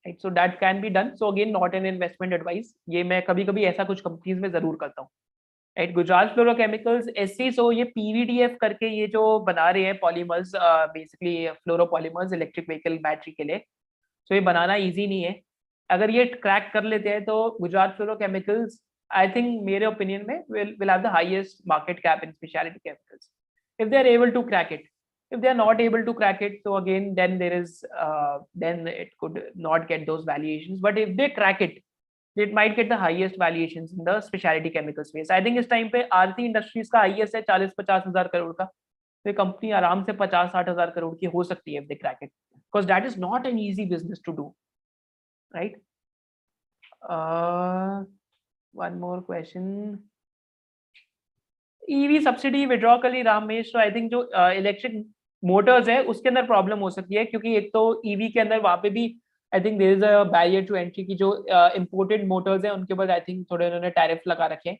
right. So that can be done. So again not an investment advice. ये मैं कभी कभी ऐसा कुछ कंपनीज में जरूर करता हूँ, राइट. गुजरात फ्लोरोकेमिकल्स एससी, सो ये पीवीडीएफ करके ये जो बना रहे हैं polymers, basically fluoropolymers electric vehicle battery के लिए. सो ये बनाना ईजी नहीं है. अगर ये क्रैक कर लेते हैं तो गुजरात फ्लोरोकेमिकल्स आई थिंक मेरे ओपिनियन में will have the highest market cap in specialty chemicals if they are able to crack it. If they are not able to crack it, so again then there is then it could not get those valuations, but if they crack it, it might get the highest valuations in the specialty chemical space. I think इस time पे आरती industries का highest है 40-50 हजार करोड़ का. तो company आराम से 50-60 हजार करोड़ की हो सकती है if they crack it, because that is not an easy business to do, right. One more question. EV subsidy withdraw कर ली रामेश. तो आई थिंक जो इलेक्ट्रिक मोटर्स है उसके अंदर प्रॉब्लम हो सकती है, क्योंकि एक तो ईवी के अंदर वहां पे भी I think there is a barrier to entry की जो इम्पोर्टेड मोटर्स हैं उनके ऊपर आई थिंक थोड़े उन्होंने टैरिफ लगा रखे हैं.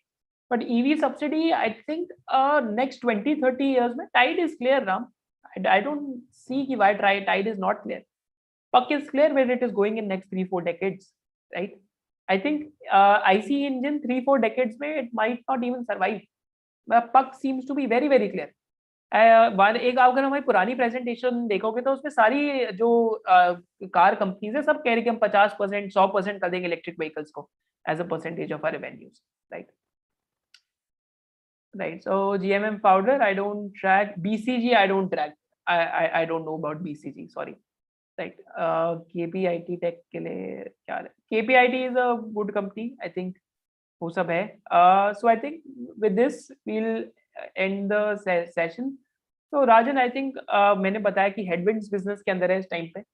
But EV subsidy I think next 20-30 years में tide is clear Ram. I don't see ki why tide is not clear. Puck is clear where it is going in next 3-4 decades, right? I think IC engine 3-4 decades में it might not even survive. Puck seems to be very very clear. एक अगर हमारी पुरानी presentation देखोगे तो उसमें सारी जो कार कंपनीज है सब कह रही कि हम 50% 100% कर देंगे इलेक्ट्रिक व्हीकल्स को as a percentage of our revenues, right. Right. So GMM powder, I don't track. BCG, I don't track. I don't know about BCG. Sorry. Right. KPIT Tech के लिए क्या है? KPIT is a good company. I think वो सब है. So I think with this we'll end the session. So Rajan, I think मैंने बताया कि headwinds business के अंदर है इस time पे,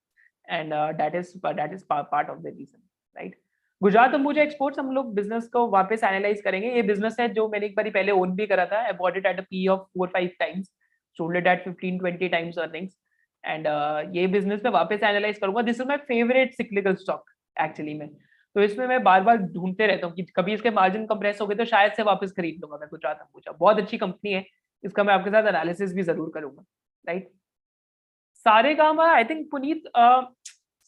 and that is part of the reason, right? Gujarat Ambuja exports हम लोग बिजनेस को वापस एनालाइज करेंगे. ये बिजनेस है जो मैंने एक बार पहले ओन भी करा था. I bought it at a P of 4-5 times, sold it at 15-20 times earnings. And ये बिजनेस में वापस एनालाइज करूंगा. This is my favourite cyclical stock actually में. तो इसमें मैं बार बार ढूंढते रहता हूँ कि कभी इसके मार्जिन कंप्रेस हो गए तो शायद से वापस खरीद लूंगा मैं गुजरात अंबुजा. बहुत अच्छी कंपनी है. इसका मैं आपके साथ एनालिसिस भी जरूर करूंगा, राइट. सारे काम आई थिंक पुनीत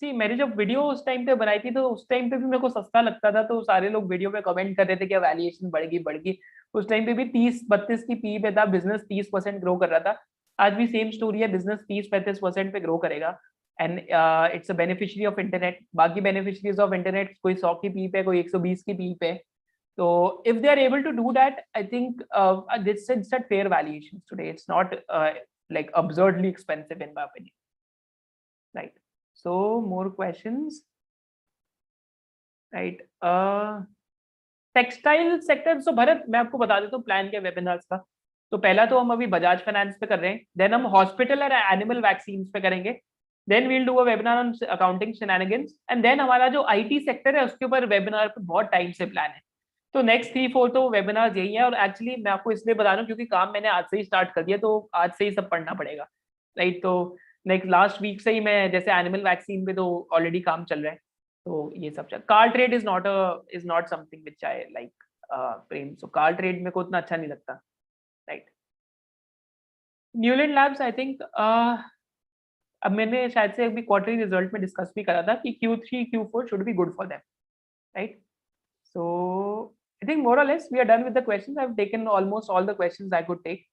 सी मैंने जब वीडियो उस टाइम पे बनाई थी तो उस टाइम पे भी मेरे को सस्ता लगता था. तो सारे लोग वीडियो में कमेंट कर रहे थे कि वैल्यूएशन बढ़ गई. उस टाइम पे भी 30-32 की पी पे था. बिजनेस 30% ग्रो कर रहा था. आज भी सेम स्टोरी है. बिजनेस 30-35% पे ग्रो करेगा. And it's a beneficiary of internet. बाकी बेनिफिशियरीज ऑफ इंटरनेट कोई 100 की पी पे, कोई 120 की पी पे. तो if they are able to do that, I think this is at fair valuation today. It's not like absurdly expensive in my opinion, right? So more questions, right? Textile sector. So Bharat मैं आपको बता देता हूँ plan के webinars का. तो पहला तो हम अभी बजाज फाइनेंस पे कर रहे हैं. देन हम हॉस्पिटल और एनिमल वैक्सीन पे करेंगे. Then we'll do a webinar on accounting shenanigans. And then हमारा जो आईटी सेक्टर है उसके ऊपर वेबिनार पे बहुत टाइम से प्लान है. तो नेक्स्ट 3-4 तो वेबिनार यही है. और एक्चुअली मैं आपको इसलिए बता रहा हूँ क्योंकि काम मैंने आज से ही स्टार्ट कर दिया. तो आज से ही सब पढ़ना पड़ेगा, राइट. तो नेक्स्ट लास्ट वीक से ही मैं जैसे एनिमल वैक्सीन पे तो ऑलरेडी काम चल रहा है. तो ये सब चल. Car trade is not something which I like Prem. So car trade मेरे को उतना अच्छा नहीं लगता, right. Neuland labs I think अब मैंने शायद से अभी क्वार्टरली रिजल्ट में डिस्कस भी करा था कि Q3 Q4 should be good for them, right. So I think more or less we are done with the questions. I've taken almost all the questions I could take.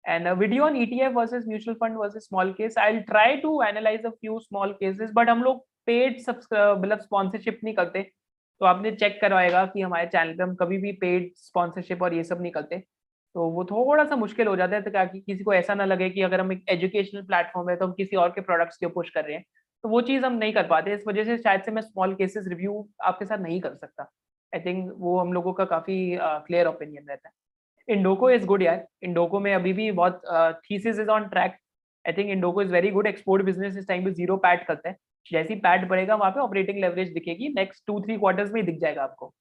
And a video on ETF versus mutual fund versus small case. I'll try to analyze a few small cases, but हम लोग paid मतलब sponsorship नहीं करते. तो आपने check करवाएगा कि हमारे चैनल पे हम कभी भी पेड स्पॉन्सरशिप और ये सब नहीं करते. तो वो थोड़ा सा मुश्किल हो जाता है ताकि किसी को ऐसा ना लगे कि अगर हम एक एजुकेशनल प्लेटफॉर्म है तो हम किसी और के प्रोडक्ट्स को पुश कर रहे हैं. तो वो चीज़ हम नहीं कर पाते. इस वजह से शायद से मैं स्मॉल केसेस रिव्यू आपके साथ नहीं कर सकता. आई थिंक वो हम लोगों का काफी क्लियर ओपिनियन रहता है. इंडोको इज गुड यार. इंडोको में अभी भी बहुत thesis is on track. I think Indoco is very good. Export business इस टाइम पे 0 पैट करता है. जैसी पैट बढ़ेगा वहां पे ऑपरेटिंग लेवरेज दिखेगी. नेक्स्ट 2-3 क्वार्टर्स में ही दिख जाएगा आपको,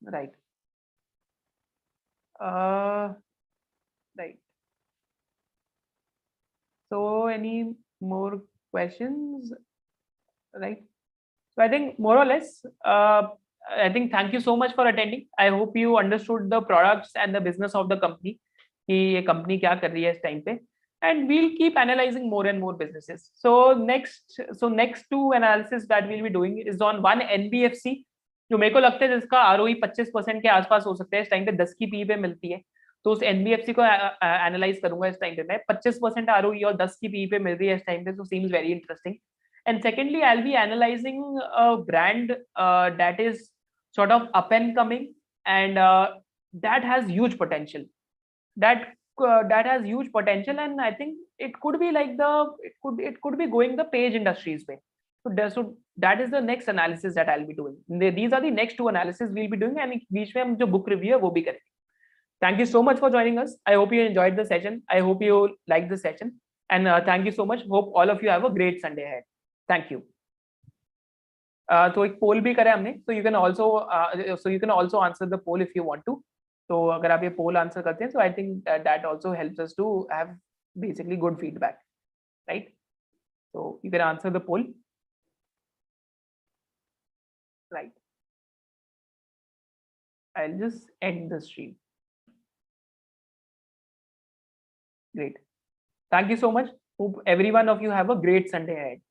right. Right. So any more questions, right. So I think more or less, I think thank you so much for attending. I hope you understood the products and the business of the company. कि ये company क्या कर रही है इस time पे. And we'll keep analyzing more and more businesses. So next two analysis that we'll be doing is on one NBFC, जो मेरे को लगता है जिसका ROE 25% के आसपास हो सकता है. इस टाइम पे 10 की PE पे मिलती है. तो उस NBFC को एनालाइज करूंगा इस टाइम पे. मैं 25% ROE और 10 की PE पे मिल रही है इस टाइम पे. So seems very interesting. And secondly, I'll be analyzing a brand that is sort of up and coming, and that has huge potential. That has huge potential, and I think it could be like it could be going the Page Industries way. So that is the next analysis that I'll be doing. These are the next two analysis we'll be doing, and बीच में हम जो book review है वो भी करेंगे. Thank you so much for joining us. I hope you enjoyed the session. I hope you liked the session, and thank you so much. Hope all of you have a great Sunday ahead. Thank you. तो एक पोल भी करें हमने. तो you can also answer the poll if you want to. तो अगर आप ये पोल आंसर करते हैं, so I think that also helps us to have basically good feedback, right? So you can answer the poll. Right. I'll just end the stream. Great. Thank you so much. Hope every one of you have a great Sunday ahead.